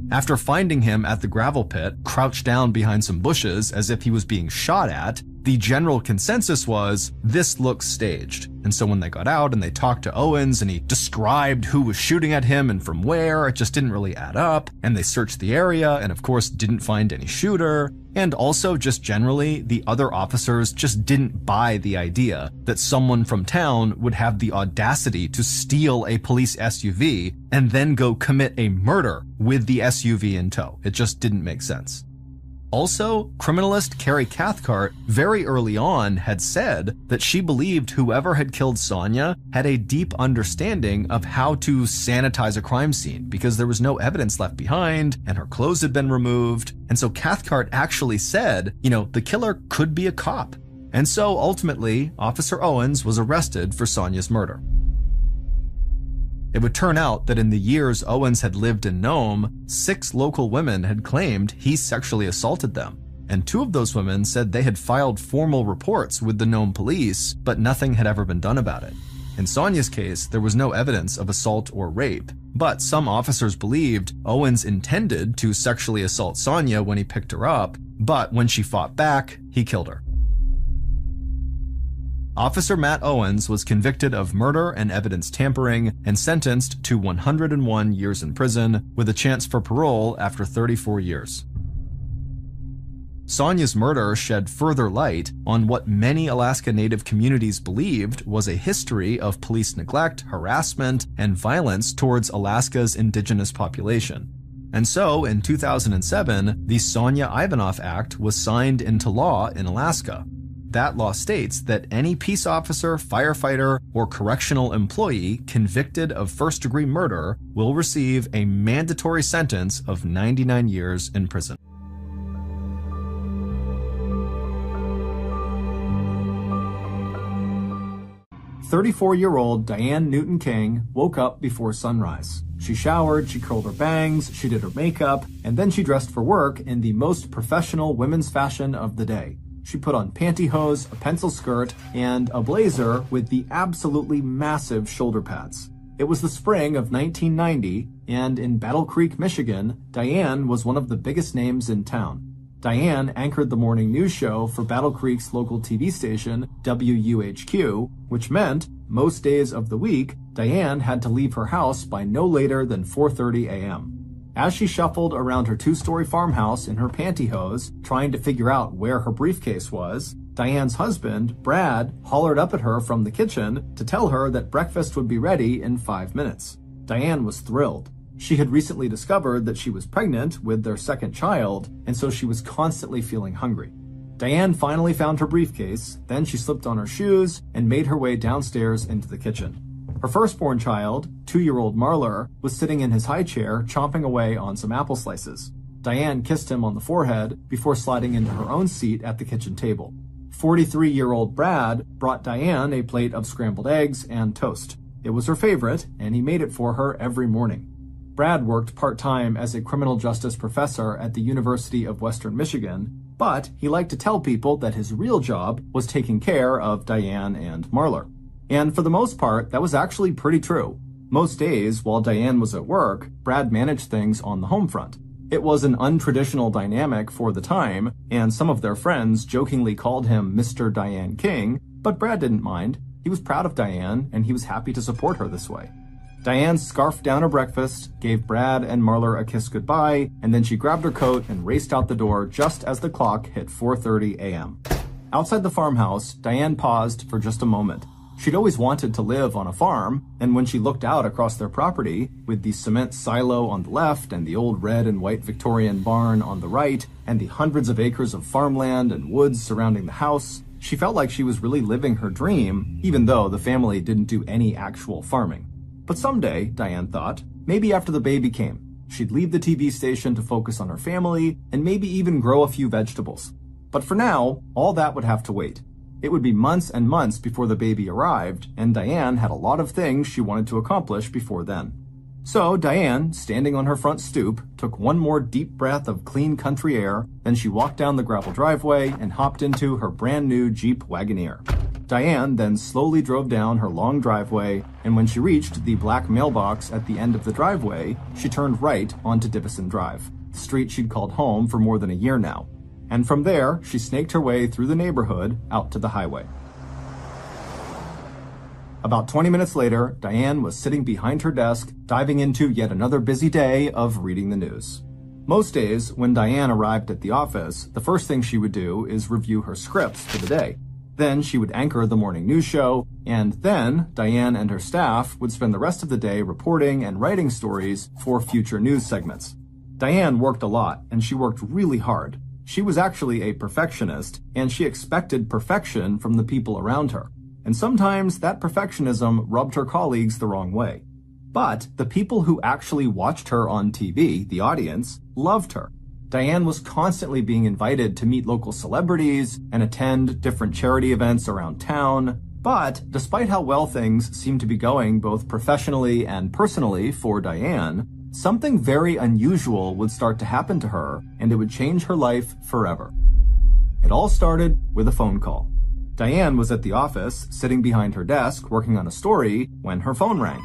After finding him at the gravel pit, crouched down behind some bushes as if he was being shot at, the general consensus was, this looks staged. And so when they got out and they talked to Owens and he described who was shooting at him and from where, it just didn't really add up. And they searched the area and of course didn't find any shooter. And also just generally, the other officers just didn't buy the idea that someone from town would have the audacity to steal a police SUV and then go commit a murder with the SUV in tow. It just didn't make sense. Also, criminalist Carrie Cathcart very early on had said that she believed whoever had killed Sonya had a deep understanding of how to sanitize a crime scene because there was no evidence left behind and her clothes had been removed. And so Cathcart actually said, the killer could be a cop. And so ultimately, Officer Owens was arrested for Sonya's murder. It would turn out that in the years Owens had lived in Nome, 6 local women had claimed he sexually assaulted them. And 2 of those women said they had filed formal reports with the Nome police, but nothing had ever been done about it. In Sonya's case, there was no evidence of assault or rape, but some officers believed Owens intended to sexually assault Sonya when he picked her up, but when she fought back, he killed her. Officer Matt Owens was convicted of murder and evidence tampering and sentenced to 101 years in prison with a chance for parole after 34 years. Sonya's murder shed further light on what many Alaska Native communities believed was a history of police neglect, harassment, and violence towards Alaska's indigenous population. And so, in 2007, the Sonya Ivanoff Act was signed into law in Alaska. That law states that any peace officer, firefighter, or correctional employee convicted of first-degree murder will receive a mandatory sentence of 99 years in prison. 34-year-old Diane Newton King woke up before sunrise. She showered, she curled her bangs, she did her makeup, and then she dressed for work in the most professional women's fashion of the day. She put on pantyhose, a pencil skirt, and a blazer with the absolutely massive shoulder pads. It was the spring of 1990, and in Battle Creek, Michigan, Diane was one of the biggest names in town. Diane anchored the morning news show for Battle Creek's local TV station, WUHQ, which meant most days of the week, Diane had to leave her house by no later than 4:30 a.m. As she shuffled around her 2-story farmhouse in her pantyhose, trying to figure out where her briefcase was, Diane's husband, Brad, hollered up at her from the kitchen to tell her that breakfast would be ready in 5 minutes. Diane was thrilled. She had recently discovered that she was pregnant with their second child, and so she was constantly feeling hungry. Diane finally found her briefcase, then she slipped on her shoes and made her way downstairs into the kitchen. Her firstborn child, 2-year-old Marler, was sitting in his high chair chomping away on some apple slices. Diane kissed him on the forehead before sliding into her own seat at the kitchen table. 43-year-old Brad brought Diane a plate of scrambled eggs and toast. It was her favorite, and he made it for her every morning. Brad worked part-time as a criminal justice professor at the University of Western Michigan, but he liked to tell people that his real job was taking care of Diane and Marler. And for the most part, that was actually pretty true. Most days, while Diane was at work, Brad managed things on the home front. It was an untraditional dynamic for the time, and some of their friends jokingly called him Mr. Diane King, but Brad didn't mind. He was proud of Diane, and he was happy to support her this way. Diane scarfed down her breakfast, gave Brad and Marler a kiss goodbye, and then she grabbed her coat and raced out the door just as the clock hit 4:30 a.m. Outside the farmhouse, Diane paused for just a moment. She'd always wanted to live on a farm, and when she looked out across their property, with the cement silo on the left and the old red and white Victorian barn on the right, and the hundreds of acres of farmland and woods surrounding the house, she felt like she was really living her dream, even though the family didn't do any actual farming. But someday, Diane thought, maybe after the baby came, she'd leave the TV station to focus on her family and maybe even grow a few vegetables. But for now, all that would have to wait. It would be months and months before the baby arrived, and Diane had a lot of things she wanted to accomplish before then. So Diane, standing on her front stoop, took one more deep breath of clean country air, then she walked down the gravel driveway and hopped into her brand new Jeep Wagoneer. Diane then slowly drove down her long driveway, and when she reached the black mailbox at the end of the driveway, she turned right onto Divison Drive, the street she'd called home for more than a year now. And from there, she snaked her way through the neighborhood out to the highway. About 20 minutes later, Diane was sitting behind her desk, diving into yet another busy day of reading the news. Most days, when Diane arrived at the office, the first thing she would do is review her scripts for the day. Then she would anchor the morning news show, and then Diane and her staff would spend the rest of the day reporting and writing stories for future news segments. Diane worked a lot, and she worked really hard. She was actually a perfectionist, and she expected perfection from the people around her. And sometimes that perfectionism rubbed her colleagues the wrong way. But the people who actually watched her on TV, the audience, loved her. Diane was constantly being invited to meet local celebrities and attend different charity events around town. But despite how well things seemed to be going both professionally and personally for Diane, something very unusual would start to happen to her, and it would change her life forever. It all started with a phone call. Diane was at the office, sitting behind her desk, working on a story, when her phone rang.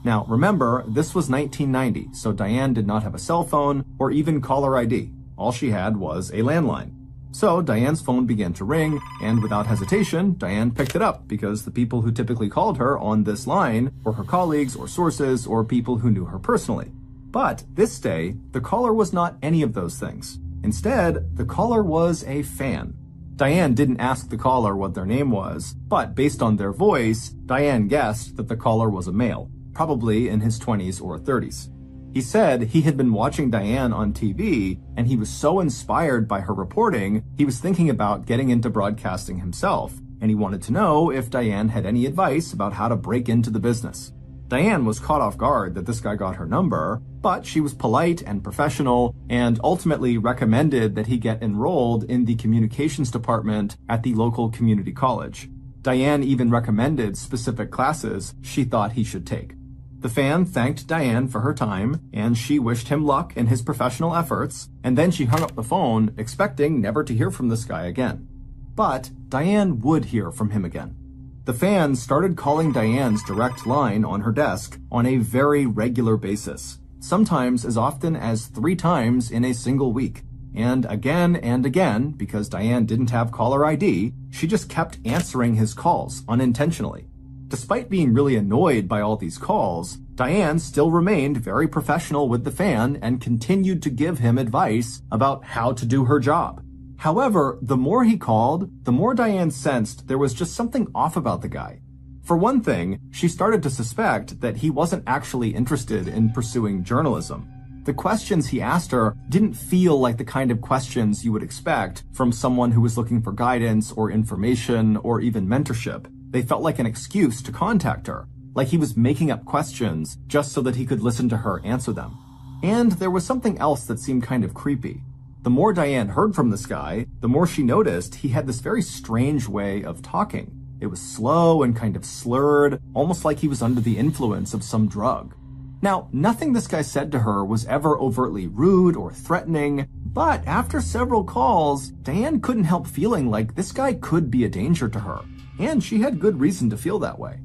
Now, remember, this was 1990, so Diane did not have a cell phone or even caller ID. All she had was a landline. So Diane's phone began to ring, and without hesitation, Diane picked it up because the people who typically called her on this line were her colleagues or sources or people who knew her personally. But this day, the caller was not any of those things. Instead, the caller was a fan. Diane didn't ask the caller what their name was, but based on their voice, Diane guessed that the caller was a male, probably in his 20s or 30s. He said he had been watching Diane on TV, and he was so inspired by her reporting, he was thinking about getting into broadcasting himself, and he wanted to know if Diane had any advice about how to break into the business. Diane was caught off guard that this guy got her number, but she was polite and professional and ultimately recommended that he get enrolled in the communications department at the local community college. Diane even recommended specific classes she thought he should take. The fan thanked Diane for her time, and she wished him luck in his professional efforts, and then she hung up the phone, expecting never to hear from this guy again. But Diane would hear from him again. The fan started calling Diane's direct line on her desk on a very regular basis, sometimes as often as 3 times in a single week. And again, because Diane didn't have caller ID, she just kept answering his calls unintentionally. Despite being really annoyed by all these calls, Diane still remained very professional with the fan and continued to give him advice about how to do her job. However, the more he called, the more Diane sensed there was just something off about the guy. For one thing, she started to suspect that he wasn't actually interested in pursuing journalism. The questions he asked her didn't feel like the kind of questions you would expect from someone who was looking for guidance or information or even mentorship. They felt like an excuse to contact her, like he was making up questions just so that he could listen to her answer them. And there was something else that seemed kind of creepy. The more Diane heard from this guy, the more she noticed he had this very strange way of talking. It was slow and kind of slurred, almost like he was under the influence of some drug. Now, nothing this guy said to her was ever overtly rude or threatening, but after several calls, Diane couldn't help feeling like this guy could be a danger to her, and she had good reason to feel that way.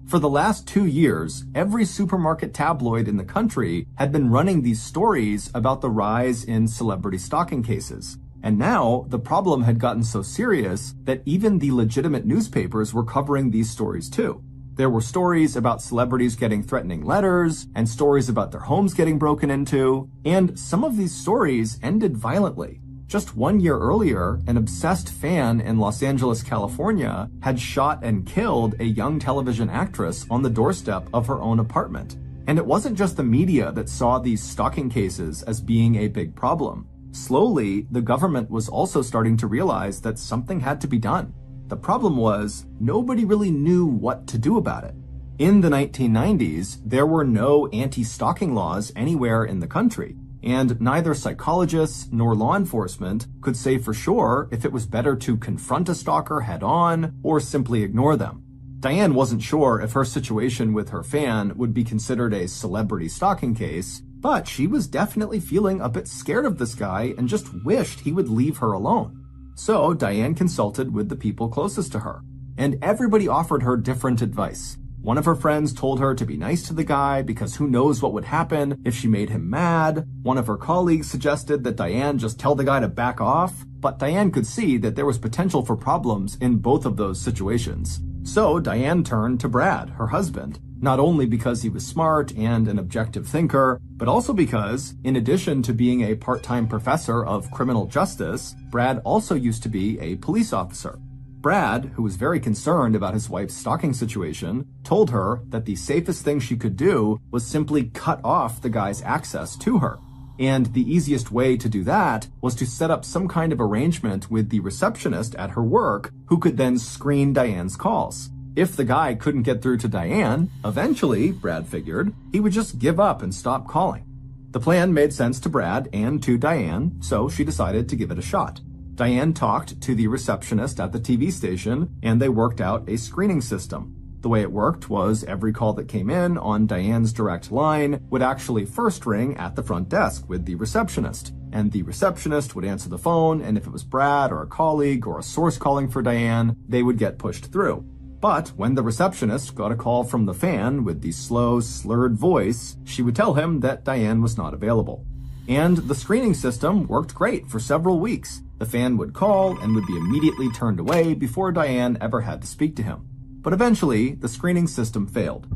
For the last 2 years, every supermarket tabloid in the country had been running these stories about the rise in celebrity stalking cases. And now, the problem had gotten so serious that even the legitimate newspapers were covering these stories too. There were stories about celebrities getting threatening letters, and stories about their homes getting broken into, and some of these stories ended violently. Just 1 year earlier, an obsessed fan in Los Angeles, California, had shot and killed a young television actress on the doorstep of her own apartment. And it wasn't just the media that saw these stalking cases as being a big problem. Slowly, the government was also starting to realize that something had to be done. The problem was, nobody really knew what to do about it. In the 1990s, there were no anti-stalking laws anywhere in the country, and neither psychologists nor law enforcement could say for sure if it was better to confront a stalker head-on or simply ignore them. Diane wasn't sure if her situation with her fan would be considered a celebrity stalking case, but she was definitely feeling a bit scared of this guy and just wished he would leave her alone. So Diane consulted with the people closest to her, and everybody offered her different advice. One of her friends told her to be nice to the guy because who knows what would happen if she made him mad. One of her colleagues suggested that Diane just tell the guy to back off, but Diane could see that there was potential for problems in both of those situations. So Diane turned to Brad, her husband, not only because he was smart and an objective thinker, but also because, in addition to being a part-time professor of criminal justice, Brad also used to be a police officer. Brad, who was very concerned about his wife's stalking situation, told her that the safest thing she could do was simply cut off the guy's access to her. And the easiest way to do that was to set up some kind of arrangement with the receptionist at her work, who could then screen Diane's calls. If the guy couldn't get through to Diane, eventually, Brad figured, he would just give up and stop calling. The plan made sense to Brad and to Diane, so she decided to give it a shot. Diane talked to the receptionist at the TV station, and they worked out a screening system. The way it worked was every call that came in on Diane's direct line would actually first ring at the front desk with the receptionist, and the receptionist would answer the phone, and if it was Brad or a colleague or a source calling for Diane, they would get pushed through. But when the receptionist got a call from the fan with the slow, slurred voice, she would tell him that Diane was not available. And the screening system worked great for several weeks. The fan would call and would be immediately turned away before Diane ever had to speak to him. But eventually, the screening system failed.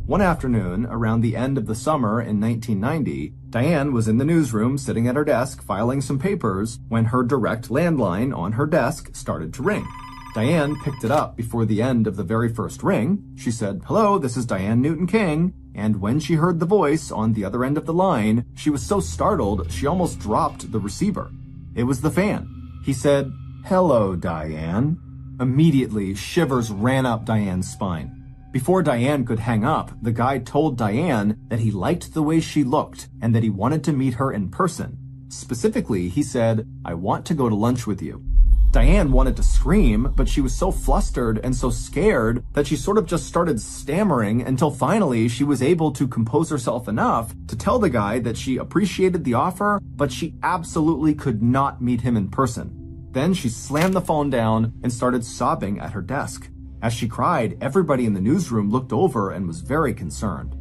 One afternoon, around the end of the summer in 1990, Diane was in the newsroom sitting at her desk filing some papers when her direct landline on her desk started to ring. Diane picked it up before the end of the very first ring. She said, "Hello, this is Diane Newton King." And when she heard the voice on the other end of the line, she was so startled she almost dropped the receiver. It was the fan. He said, "Hello, Diane." Immediately, shivers ran up Diane's spine. Before Diane could hang up, the guy told Diane that he liked the way she looked and that he wanted to meet her in person. Specifically, he said, "I want to go to lunch with you." Diane wanted to scream, but she was so flustered and so scared that she sort of just started stammering until finally she was able to compose herself enough to tell the guy that she appreciated the offer, but she absolutely could not meet him in person. Then she slammed the phone down and started sobbing at her desk. As she cried, everybody in the newsroom looked over and was very concerned.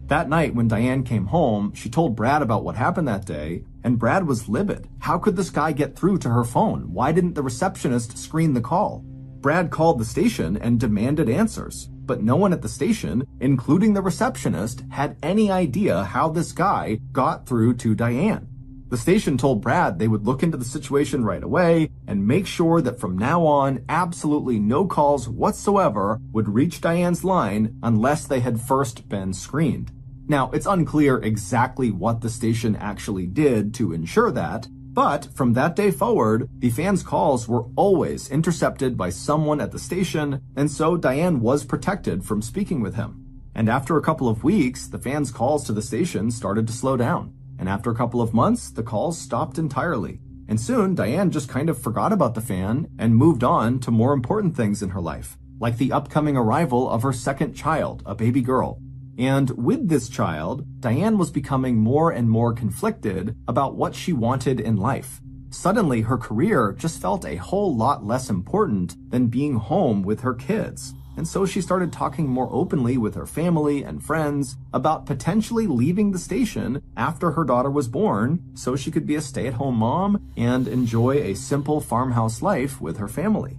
That night, when Diane came home, she told Brad about what happened that day, and Brad was livid. How could this guy get through to her phone? Why didn't the receptionist screen the call? Brad called the station and demanded answers, but no one at the station, including the receptionist, had any idea how this guy got through to Diane. The The station told Brad they would look into the situation right away and make sure that from now on, absolutely no calls whatsoever would reach Diane's line unless they had first been screened. Now, it's unclear exactly what the station actually did to ensure that, but from that day forward, the fans' calls were always intercepted by someone at the station, and so Diane was protected from speaking with him. And after a couple of weeks, the fans' calls to the station started to slow down. And after a couple of months, the calls stopped entirely. And soon, Diane just kind of forgot about the fan and moved on to more important things in her life, like the upcoming arrival of her second child, a baby girl. And with this child, Diane was becoming more and more conflicted about what she wanted in life. Suddenly, her career just felt a whole lot less important than being home with her kids. And so she started talking more openly with her family and friends about potentially leaving the station after her daughter was born so she could be a stay-at-home mom and enjoy a simple farmhouse life with her family.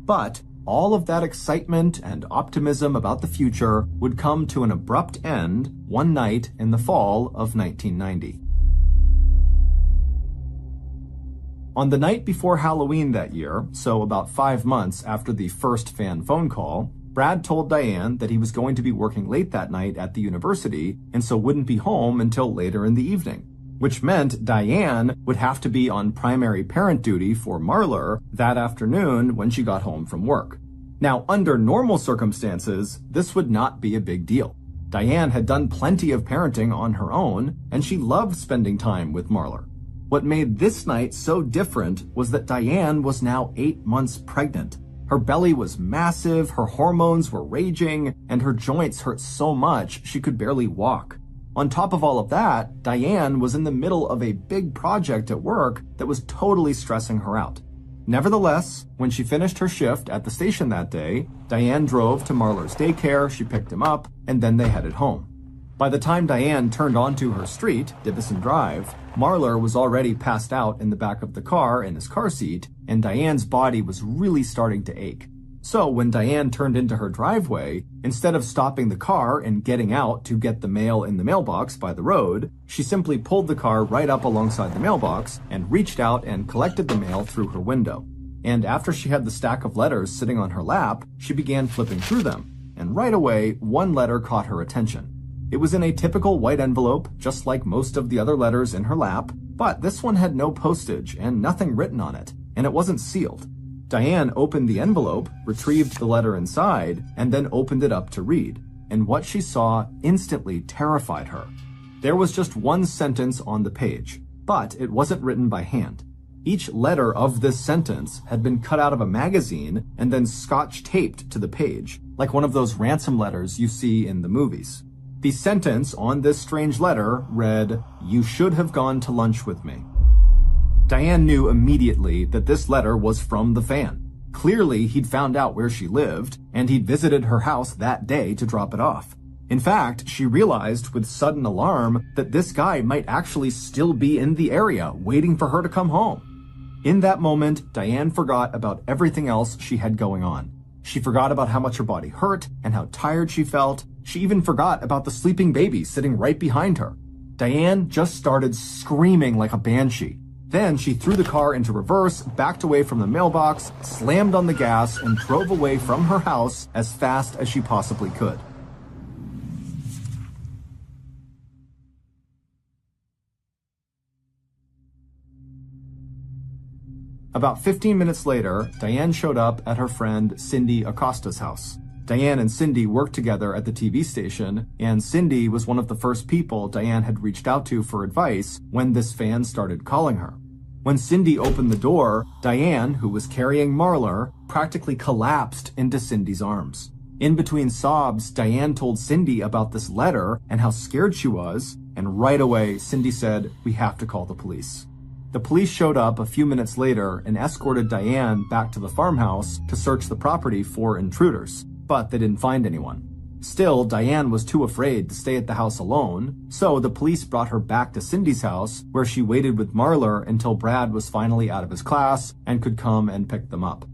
But all of that excitement and optimism about the future would come to an abrupt end one night in the fall of 1990. On the night before Halloween that year, so about 5 months after the first fan phone call, Brad told Diane that he was going to be working late that night at the university and so wouldn't be home until later in the evening, which meant Diane would have to be on primary parent duty for Marlar that afternoon when she got home from work. Now, under normal circumstances, this would not be a big deal. Diane had done plenty of parenting on her own, and she loved spending time with Marlar. What made this night so different was that Diane was now 8 months pregnant. Her belly was massive, her hormones were raging, and her joints hurt so much she could barely walk. On top of all of that, Diane was in the middle of a big project at work that was totally stressing her out. Nevertheless, when she finished her shift at the station that day, Diane drove to Marlar's daycare, she picked him up, and then they headed home. By the time Diane turned onto her street, Divison Drive, Marlar was already passed out in the back of the car in his car seat, and Diane's body was really starting to ache. So when Diane turned into her driveway, instead of stopping the car and getting out to get the mail in the mailbox by the road, she simply pulled the car right up alongside the mailbox and reached out and collected the mail through her window. And after she had the stack of letters sitting on her lap, she began flipping through them. And right away, one letter caught her attention. It was in a typical white envelope, just like most of the other letters in her lap, but this one had no postage and nothing written on it, and it wasn't sealed. Diane opened the envelope, retrieved the letter inside, and then opened it up to read, and what she saw instantly terrified her. There was just one sentence on the page, but it wasn't written by hand. Each letter of this sentence had been cut out of a magazine and then scotch taped to the page, like one of those ransom letters you see in the movies. The sentence on this strange letter read, "You should have gone to lunch with me." Diane knew immediately that this letter was from the fan. Clearly, he'd found out where she lived, and he'd visited her house that day to drop it off. In fact, she realized with sudden alarm that this guy might actually still be in the area, waiting for her to come home. In that moment, Diane forgot about everything else she had going on. She forgot about how much her body hurt and how tired she felt. She even forgot about the sleeping baby sitting right behind her. Diane just started screaming like a banshee. Then she threw the car into reverse, backed away from the mailbox, slammed on the gas, and drove away from her house as fast as she possibly could. About 15 minutes later, Diane showed up at her friend Cindy Acosta's house. Diane and Cindy worked together at the TV station, and Cindy was one of the first people Diane had reached out to for advice when this fan started calling her. When Cindy opened the door, Diane, who was carrying Marlar, practically collapsed into Cindy's arms. In between sobs, Diane told Cindy about this letter and how scared she was, and right away, Cindy said, "We have to call the police." The police showed up a few minutes later and escorted Diane back to the farmhouse to search the property for intruders, but they didn't find anyone. Still, Diane was too afraid to stay at the house alone, so the police brought her back to Cindy's house, where she waited with Marlar until Brad was finally out of his class and could come and pick them up.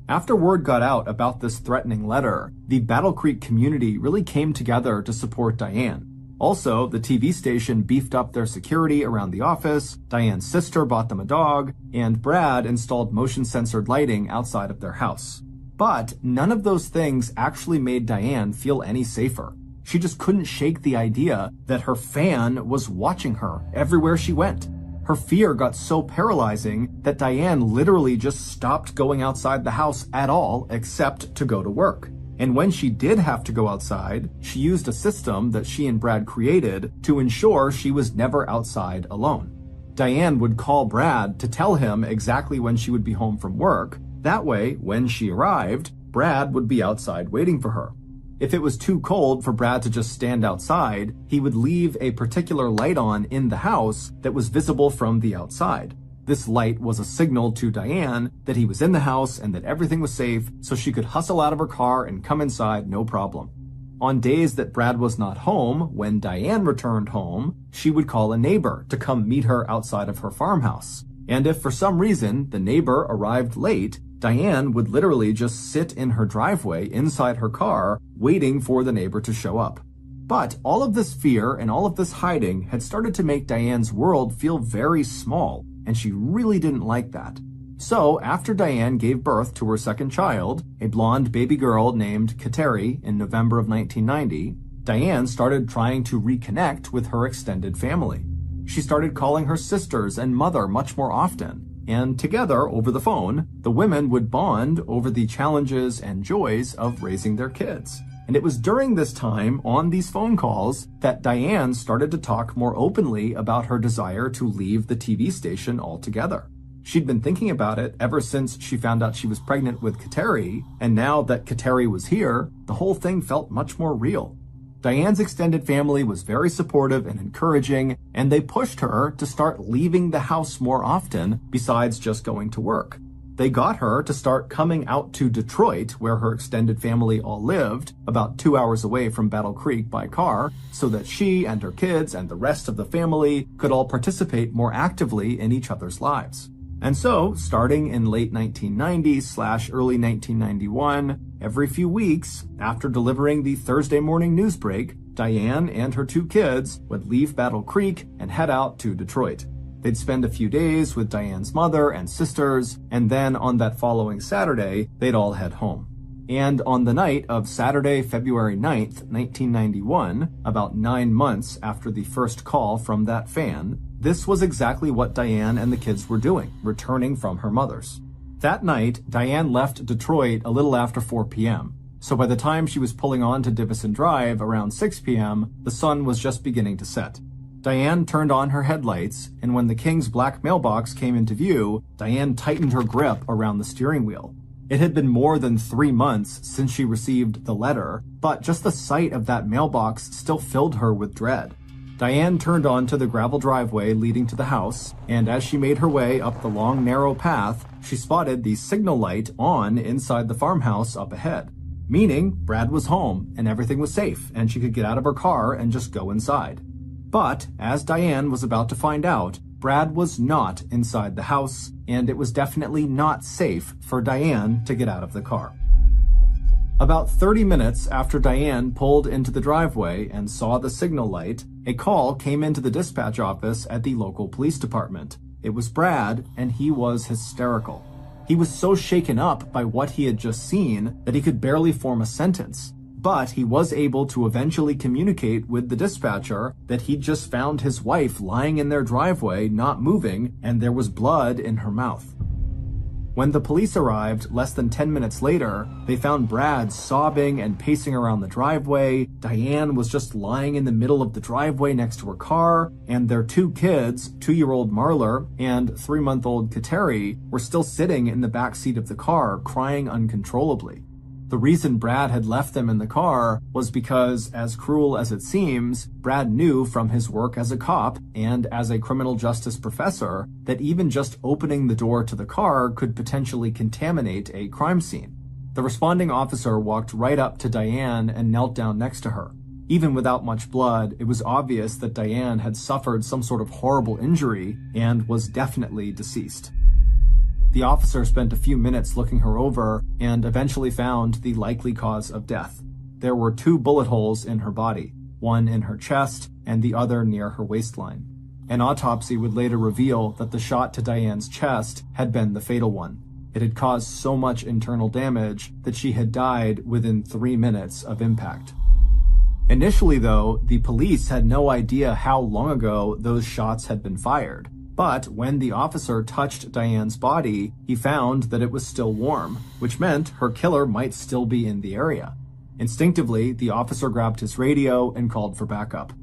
After word got out about this threatening letter, the Battle Creek community really came together to support Diane. Also, the TV station beefed up their security around the office, Diane's sister bought them a dog, and Brad installed motion-censored lighting outside of their house. But none of those things actually made Diane feel any safer. She just couldn't shake the idea that her fan was watching her everywhere she went. Her fear got so paralyzing that Diane literally just stopped going outside the house at all except to go to work. And when she did have to go outside, she used a system that she and Brad created to ensure she was never outside alone. Diane would call Brad to tell him exactly when she would be home from work. That way, when she arrived, Brad would be outside waiting for her. If it was too cold for Brad to just stand outside, he would leave a particular light on in the house that was visible from the outside. This light was a signal to Diane that he was in the house and that everything was safe, so she could hustle out of her car and come inside no problem. On days that Brad was not home, when Diane returned home, she would call a neighbor to come meet her outside of her farmhouse. And if for some reason the neighbor arrived late, Diane would literally just sit in her driveway inside her car, waiting for the neighbor to show up. But all of this fear and all of this hiding had started to make Diane's world feel very small, and she really didn't like that. So after Diane gave birth to her second child, a blonde baby girl named Kateri, in November of 1990, Diane started trying to reconnect with her extended family. She started calling her sisters and mother much more often, and together, over the phone, the women would bond over the challenges and joys of raising their kids. And it was during this time, on these phone calls, that Diane started to talk more openly about her desire to leave the TV station altogether. She'd been thinking about it ever since she found out she was pregnant with Kateri, and now that Kateri was here, the whole thing felt much more real. Diane's extended family was very supportive and encouraging, and they pushed her to start leaving the house more often besides just going to work. They got her to start coming out to Detroit, where her extended family all lived, about 2 hours away from Battle Creek by car, so that she and her kids and the rest of the family could all participate more actively in each other's lives. And so, starting in late 1990/early 1991, every few weeks, after delivering the Thursday morning news break, Diane and her two kids would leave Battle Creek and head out to Detroit. They'd spend a few days with Diane's mother and sisters, and then on that following Saturday, they'd all head home. And on the night of Saturday, February 9th, 1991, about 9 months after the first call from that fan, this was exactly what Diane and the kids were doing, returning from her mother's. That night, Diane left Detroit a little after 4 p.m. So by the time she was pulling on to Divison Drive around 6 p.m., the sun was just beginning to set. Diane turned on her headlights, and when the King's black mailbox came into view, Diane tightened her grip around the steering wheel. It had been more than 3 months since she received the letter, but just the sight of that mailbox still filled her with dread. Diane turned onto the gravel driveway leading to the house, and as she made her way up the long, narrow path, she spotted the signal light on inside the farmhouse up ahead, meaning Brad was home and everything was safe and she could get out of her car and just go inside. But, as Diane was about to find out, Brad was not inside the house, and it was definitely not safe for Diane to get out of the car. About 30 minutes after Diane pulled into the driveway and saw the signal light, a call came into the dispatch office at the local police department. It was Brad, and he was hysterical. He was so shaken up by what he had just seen that he could barely form a sentence. But he was able to eventually communicate with the dispatcher that he'd just found his wife lying in their driveway, not moving, and there was blood in her mouth. When the police arrived less than 10 minutes later, they found Brad sobbing and pacing around the driveway. Diane was just lying in the middle of the driveway next to her car, and their two kids, 2-year-old Marler and 3-month-old Kateri, were still sitting in the back seat of the car, crying uncontrollably. The reason Brad had left them in the car was because, as cruel as it seems, Brad knew from his work as a cop and as a criminal justice professor that even just opening the door to the car could potentially contaminate a crime scene. The responding officer walked right up to Diane and knelt down next to her. Even without much blood, it was obvious that Diane had suffered some sort of horrible injury and was definitely deceased. The officer spent a few minutes looking her over and eventually found the likely cause of death. There were 2 bullet holes in her body, one in her chest and the other near her waistline. An autopsy would later reveal that the shot to Diane's chest had been the fatal one. It had caused so much internal damage that she had died within 3 minutes of impact. Initially, though, the police had no idea how long ago those shots had been fired. But when the officer touched Diane's body, he found that it was still warm, which meant her killer might still be in the area. Instinctively, the officer grabbed his radio and called for backup.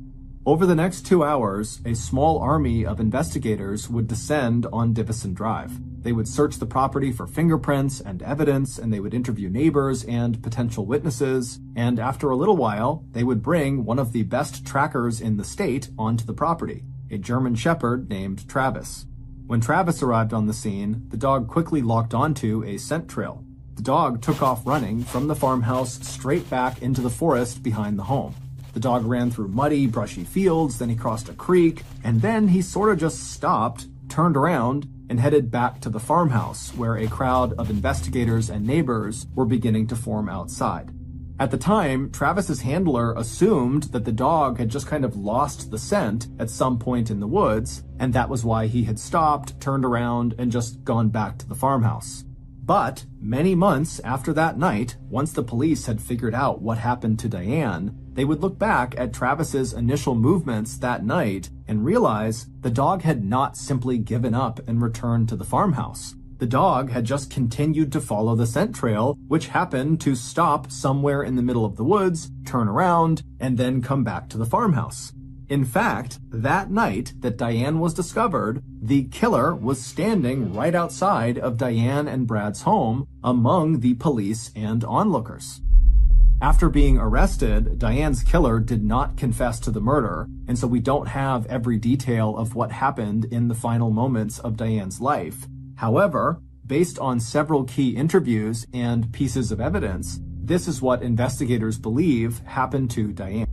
Over the next 2 hours, a small army of investigators would descend on Divison Drive. They would search the property for fingerprints and evidence, and they would interview neighbors and potential witnesses, and after a little while, they would bring one of the best trackers in the state onto the property, a German Shepherd named Travis. When Travis arrived on the scene, the dog quickly locked onto a scent trail. The dog took off running from the farmhouse straight back into the forest behind the home. The dog ran through muddy, brushy fields, then he crossed a creek, and then he sort of just stopped, turned around, and headed back to the farmhouse, where a crowd of investigators and neighbors were beginning to form outside. At the time, Travis's handler assumed that the dog had just kind of lost the scent at some point in the woods, and that was why he had stopped, turned around, and just gone back to the farmhouse. But many months after that night, once the police had figured out what happened to Diane, they would look back at Travis's initial movements that night and realize the dog had not simply given up and returned to the farmhouse. The dog had just continued to follow the scent trail, which happened to stop somewhere in the middle of the woods, turn around, and then come back to the farmhouse. In fact, that night that Diane was discovered, the killer was standing right outside of Diane and Brad's home among the police and onlookers. After being arrested, Diane's killer did not confess to the murder, and so we don't have every detail of what happened in the final moments of Diane's life. However, based on several key interviews and pieces of evidence, this is what investigators believe happened to Diane.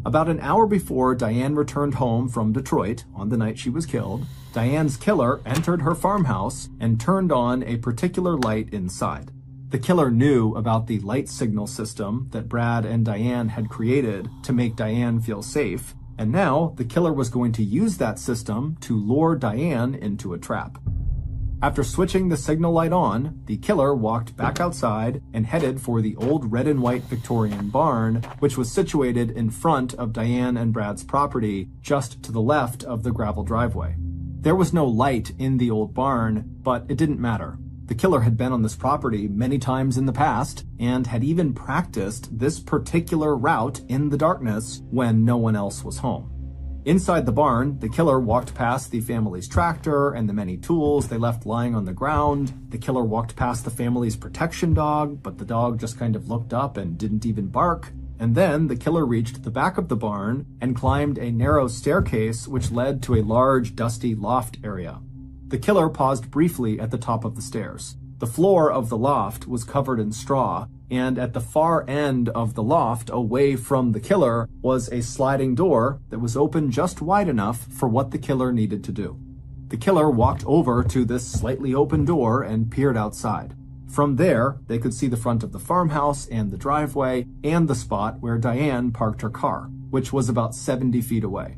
About an hour before Diane returned home from Detroit on the night she was killed, Diane's killer entered her farmhouse and turned on a particular light inside. The killer knew about the light signal system that Brad and Diane had created to make Diane feel safe, and now the killer was going to use that system to lure Diane into a trap. After switching the signal light on, the killer walked back outside and headed for the old red and white Victorian barn, which was situated in front of Diane and Brad's property, just to the left of the gravel driveway. There was no light in the old barn, but it didn't matter. The killer had been on this property many times in the past and had even practiced this particular route in the darkness when no one else was home. Inside the barn, the killer walked past the family's tractor and the many tools they left lying on the ground. The killer walked past the family's protection dog, but the dog just kind of looked up and didn't even bark. And then the killer reached the back of the barn and climbed a narrow staircase which led to a large, dusty loft area. The killer paused briefly at the top of the stairs. The floor of the loft was covered in straw, and at the far end of the loft, away from the killer, was a sliding door that was open just wide enough for what the killer needed to do. The killer walked over to this slightly open door and peered outside. From there, they could see the front of the farmhouse and the driveway and the spot where Diane parked her car, which was about 70 feet away.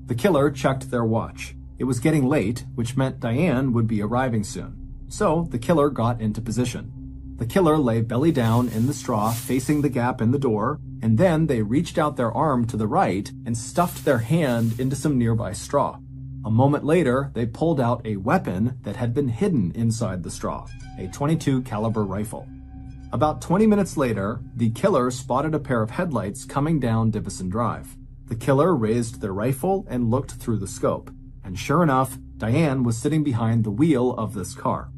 The killer checked their watch. It was getting late, which meant Diane would be arriving soon. So the killer got into position. The killer lay belly down in the straw facing the gap in the door, and then they reached out their arm to the right and stuffed their hand into some nearby straw. A moment later, they pulled out a weapon that had been hidden inside the straw, a .22 caliber rifle. About 20 minutes later, the killer spotted a pair of headlights coming down Divison Drive. The killer raised their rifle and looked through the scope, and sure enough, Diane was sitting behind the wheel of this car.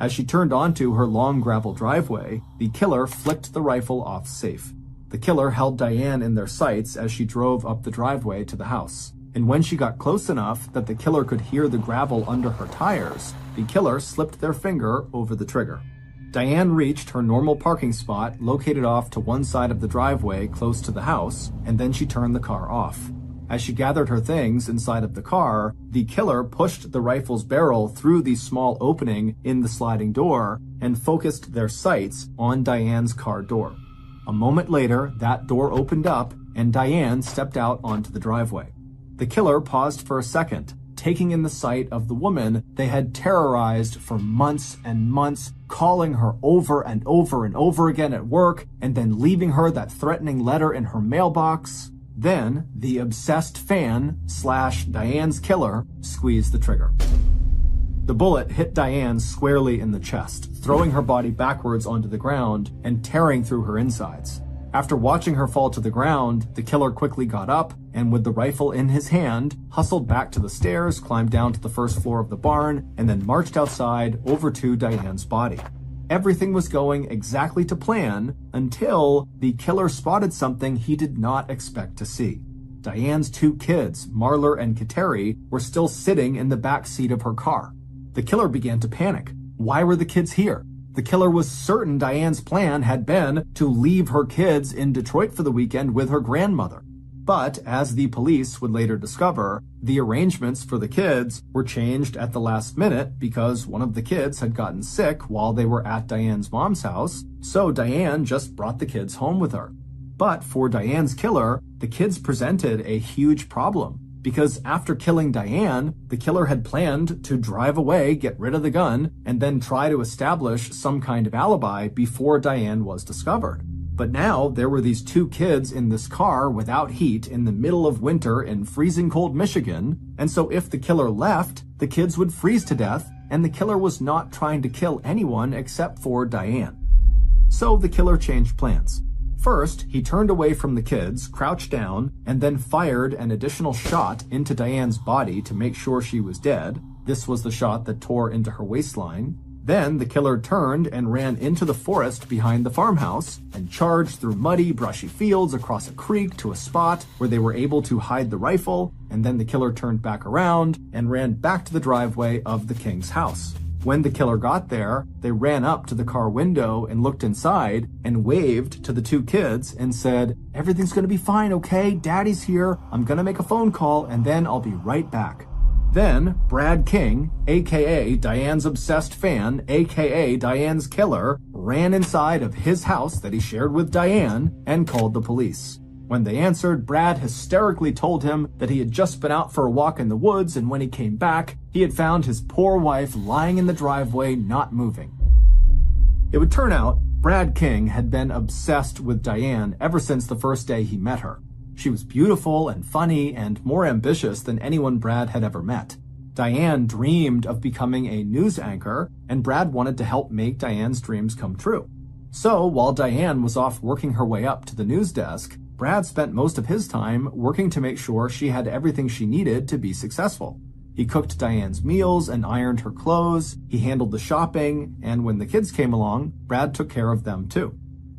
As she turned onto her long gravel driveway, the killer flicked the rifle off safe. The killer held Diane in their sights as she drove up the driveway to the house. And when she got close enough that the killer could hear the gravel under her tires, the killer slipped their finger over the trigger. Diane reached her normal parking spot located off to one side of the driveway close to the house, and then she turned the car off. As she gathered her things inside of the car, the killer pushed the rifle's barrel through the small opening in the sliding door and focused their sights on Diane's car door. A moment later, that door opened up and Diane stepped out onto the driveway. The killer paused for a second, taking in the sight of the woman they had terrorized for months and months, calling her over and over and over again at work, and then leaving her that threatening letter in her mailbox. Then, the obsessed fan / Diane's killer squeezed the trigger. The bullet hit Diane squarely in the chest, throwing her body backwards onto the ground and tearing through her insides. After watching her fall to the ground, the killer quickly got up and, with the rifle in his hand, hustled back to the stairs, climbed down to the first floor of the barn, and then marched outside over to Diane's body. Everything was going exactly to plan until the killer spotted something he did not expect to see. Diane's 2 kids, Marler and Kateri, were still sitting in the back seat of her car. The killer began to panic. Why were the kids here? The killer was certain Diane's plan had been to leave her kids in Detroit for the weekend with her grandmother. But, as the police would later discover, the arrangements for the kids were changed at the last minute because one of the kids had gotten sick while they were at Diane's mom's house, so Diane just brought the kids home with her. But for Diane's killer, the kids presented a huge problem, because after killing Diane, the killer had planned to drive away, get rid of the gun, and then try to establish some kind of alibi before Diane was discovered. But now there were these 2 kids in this car without heat in the middle of winter in freezing cold Michigan, and so if the killer left, the kids would freeze to death, and the killer was not trying to kill anyone except for Diane. So the killer changed plans. First, he turned away from the kids, crouched down, and then fired an additional shot into Diane's body to make sure she was dead. This was the shot that tore into her waistline. Then the killer turned and ran into the forest behind the farmhouse and charged through muddy, brushy fields across a creek to a spot where they were able to hide the rifle, and then the killer turned back around and ran back to the driveway of the King's house. When the killer got there, they ran up to the car window and looked inside and waved to the 2 kids and said, "Everything's gonna be fine, okay? Daddy's here. I'm gonna make a phone call and then I'll be right back." Then, Brad King, aka Diane's obsessed fan, aka Diane's killer, ran inside of his house that he shared with Diane and called the police. When they answered, Brad hysterically told him that he had just been out for a walk in the woods, and when he came back, he had found his poor wife lying in the driveway, not moving. It would turn out Brad King had been obsessed with Diane ever since the first day he met her. She was beautiful and funny and more ambitious than anyone Brad had ever met. Diane dreamed of becoming a news anchor, and Brad wanted to help make Diane's dreams come true. So, while Diane was off working her way up to the news desk, Brad spent most of his time working to make sure she had everything she needed to be successful. He cooked Diane's meals and ironed her clothes, he handled the shopping, and when the kids came along, Brad took care of them too.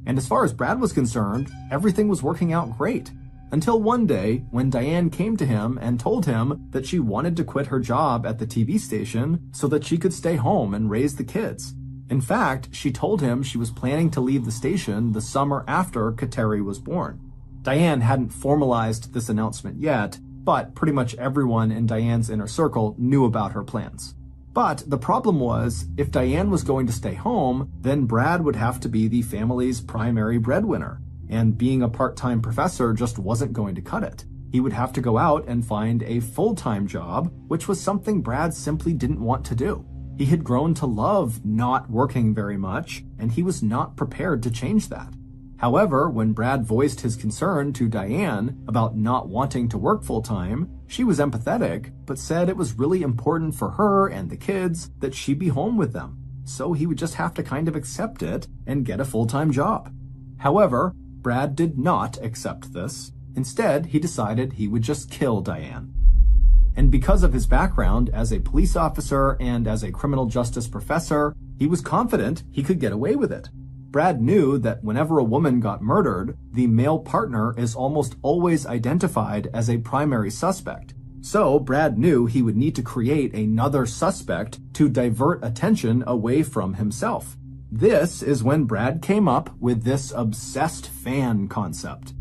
And as far as Brad was concerned, everything was working out great. Until one day, when Diane came to him and told him that she wanted to quit her job at the TV station so that she could stay home and raise the kids. In fact, she told him she was planning to leave the station the summer after Kateri was born. Diane hadn't formalized this announcement yet, but pretty much everyone in Diane's inner circle knew about her plans. But the problem was, if Diane was going to stay home, then Brad would have to be the family's primary breadwinner. And being a part-time professor just wasn't going to cut it. He would have to go out and find a full-time job, which was something Brad simply didn't want to do. He had grown to love not working very much, and he was not prepared to change that. However, when Brad voiced his concern to Diane about not wanting to work full-time, she was empathetic, but said it was really important for her and the kids that she be home with them. So he would just have to kind of accept it and get a full-time job. However, Brad did not accept this. Instead, he decided he would just kill Diane. And because of his background as a police officer and as a criminal justice professor, he was confident he could get away with it. Brad knew that whenever a woman got murdered, the male partner is almost always identified as a primary suspect. So Brad knew he would need to create another suspect to divert attention away from himself. This is when Brad came up with this obsessed fan concept.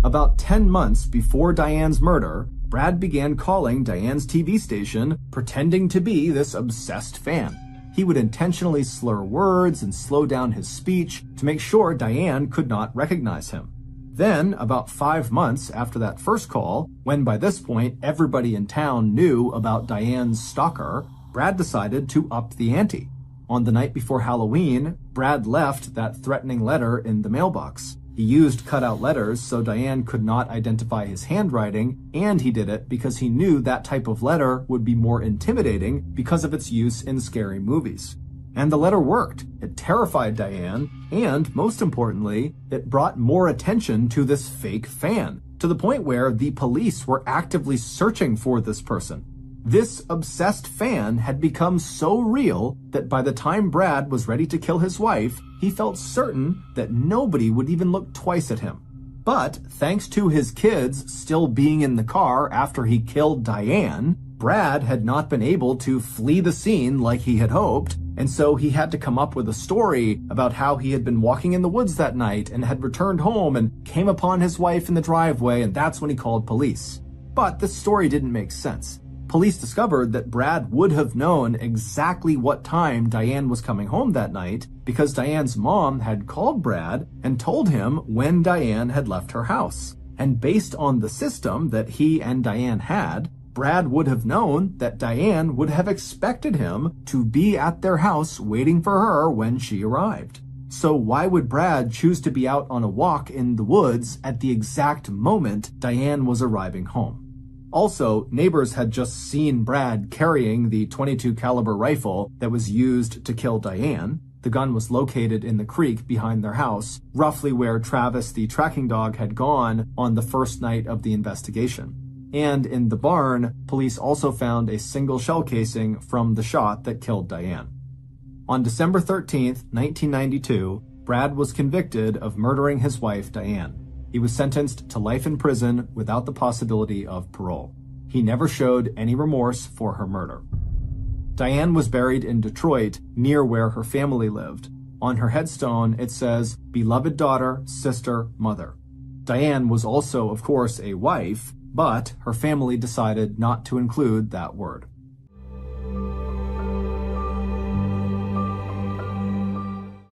About 10 months before Diane's murder, Brad began calling Diane's TV station, pretending to be this obsessed fan. He would intentionally slur words and slow down his speech to make sure Diane could not recognize him. Then, about 5 months after that first call, when by this point everybody in town knew about Diane's stalker, Brad decided to up the ante. On the night before Halloween, Brad left that threatening letter in the mailbox. He used cutout letters so Diane could not identify his handwriting, and he did it because he knew that type of letter would be more intimidating because of its use in scary movies. And the letter worked. It terrified Diane, and most importantly, it brought more attention to this fake fan, to the point where the police were actively searching for this person. This obsessed fan had become so real that by the time Brad was ready to kill his wife, he felt certain that nobody would even look twice at him. But thanks to his kids still being in the car after he killed Diane, Brad had not been able to flee the scene like he had hoped, and so he had to come up with a story about how he had been walking in the woods that night and had returned home and came upon his wife in the driveway, and that's when he called police. But this story didn't make sense. Police discovered that Brad would have known exactly what time Diane was coming home that night because Diane's mom had called Brad and told him when Diane had left her house. And based on the system that he and Diane had, Brad would have known that Diane would have expected him to be at their house waiting for her when she arrived. So why would Brad choose to be out on a walk in the woods at the exact moment Diane was arriving home? Also, neighbors had just seen Brad carrying the .22 caliber rifle that was used to kill Diane. The gun was located in the creek behind their house, roughly where Travis the tracking dog had gone on the first night of the investigation. And in the barn, police also found a single shell casing from the shot that killed Diane. On December 13th, 1992, Brad was convicted of murdering his wife, Diane. He was sentenced to life in prison without the possibility of parole. He never showed any remorse for her murder. Diane was buried in Detroit, near where her family lived. On her headstone, it says, "Beloved daughter, sister, mother." Diane was also, of course, a wife, but her family decided not to include that word.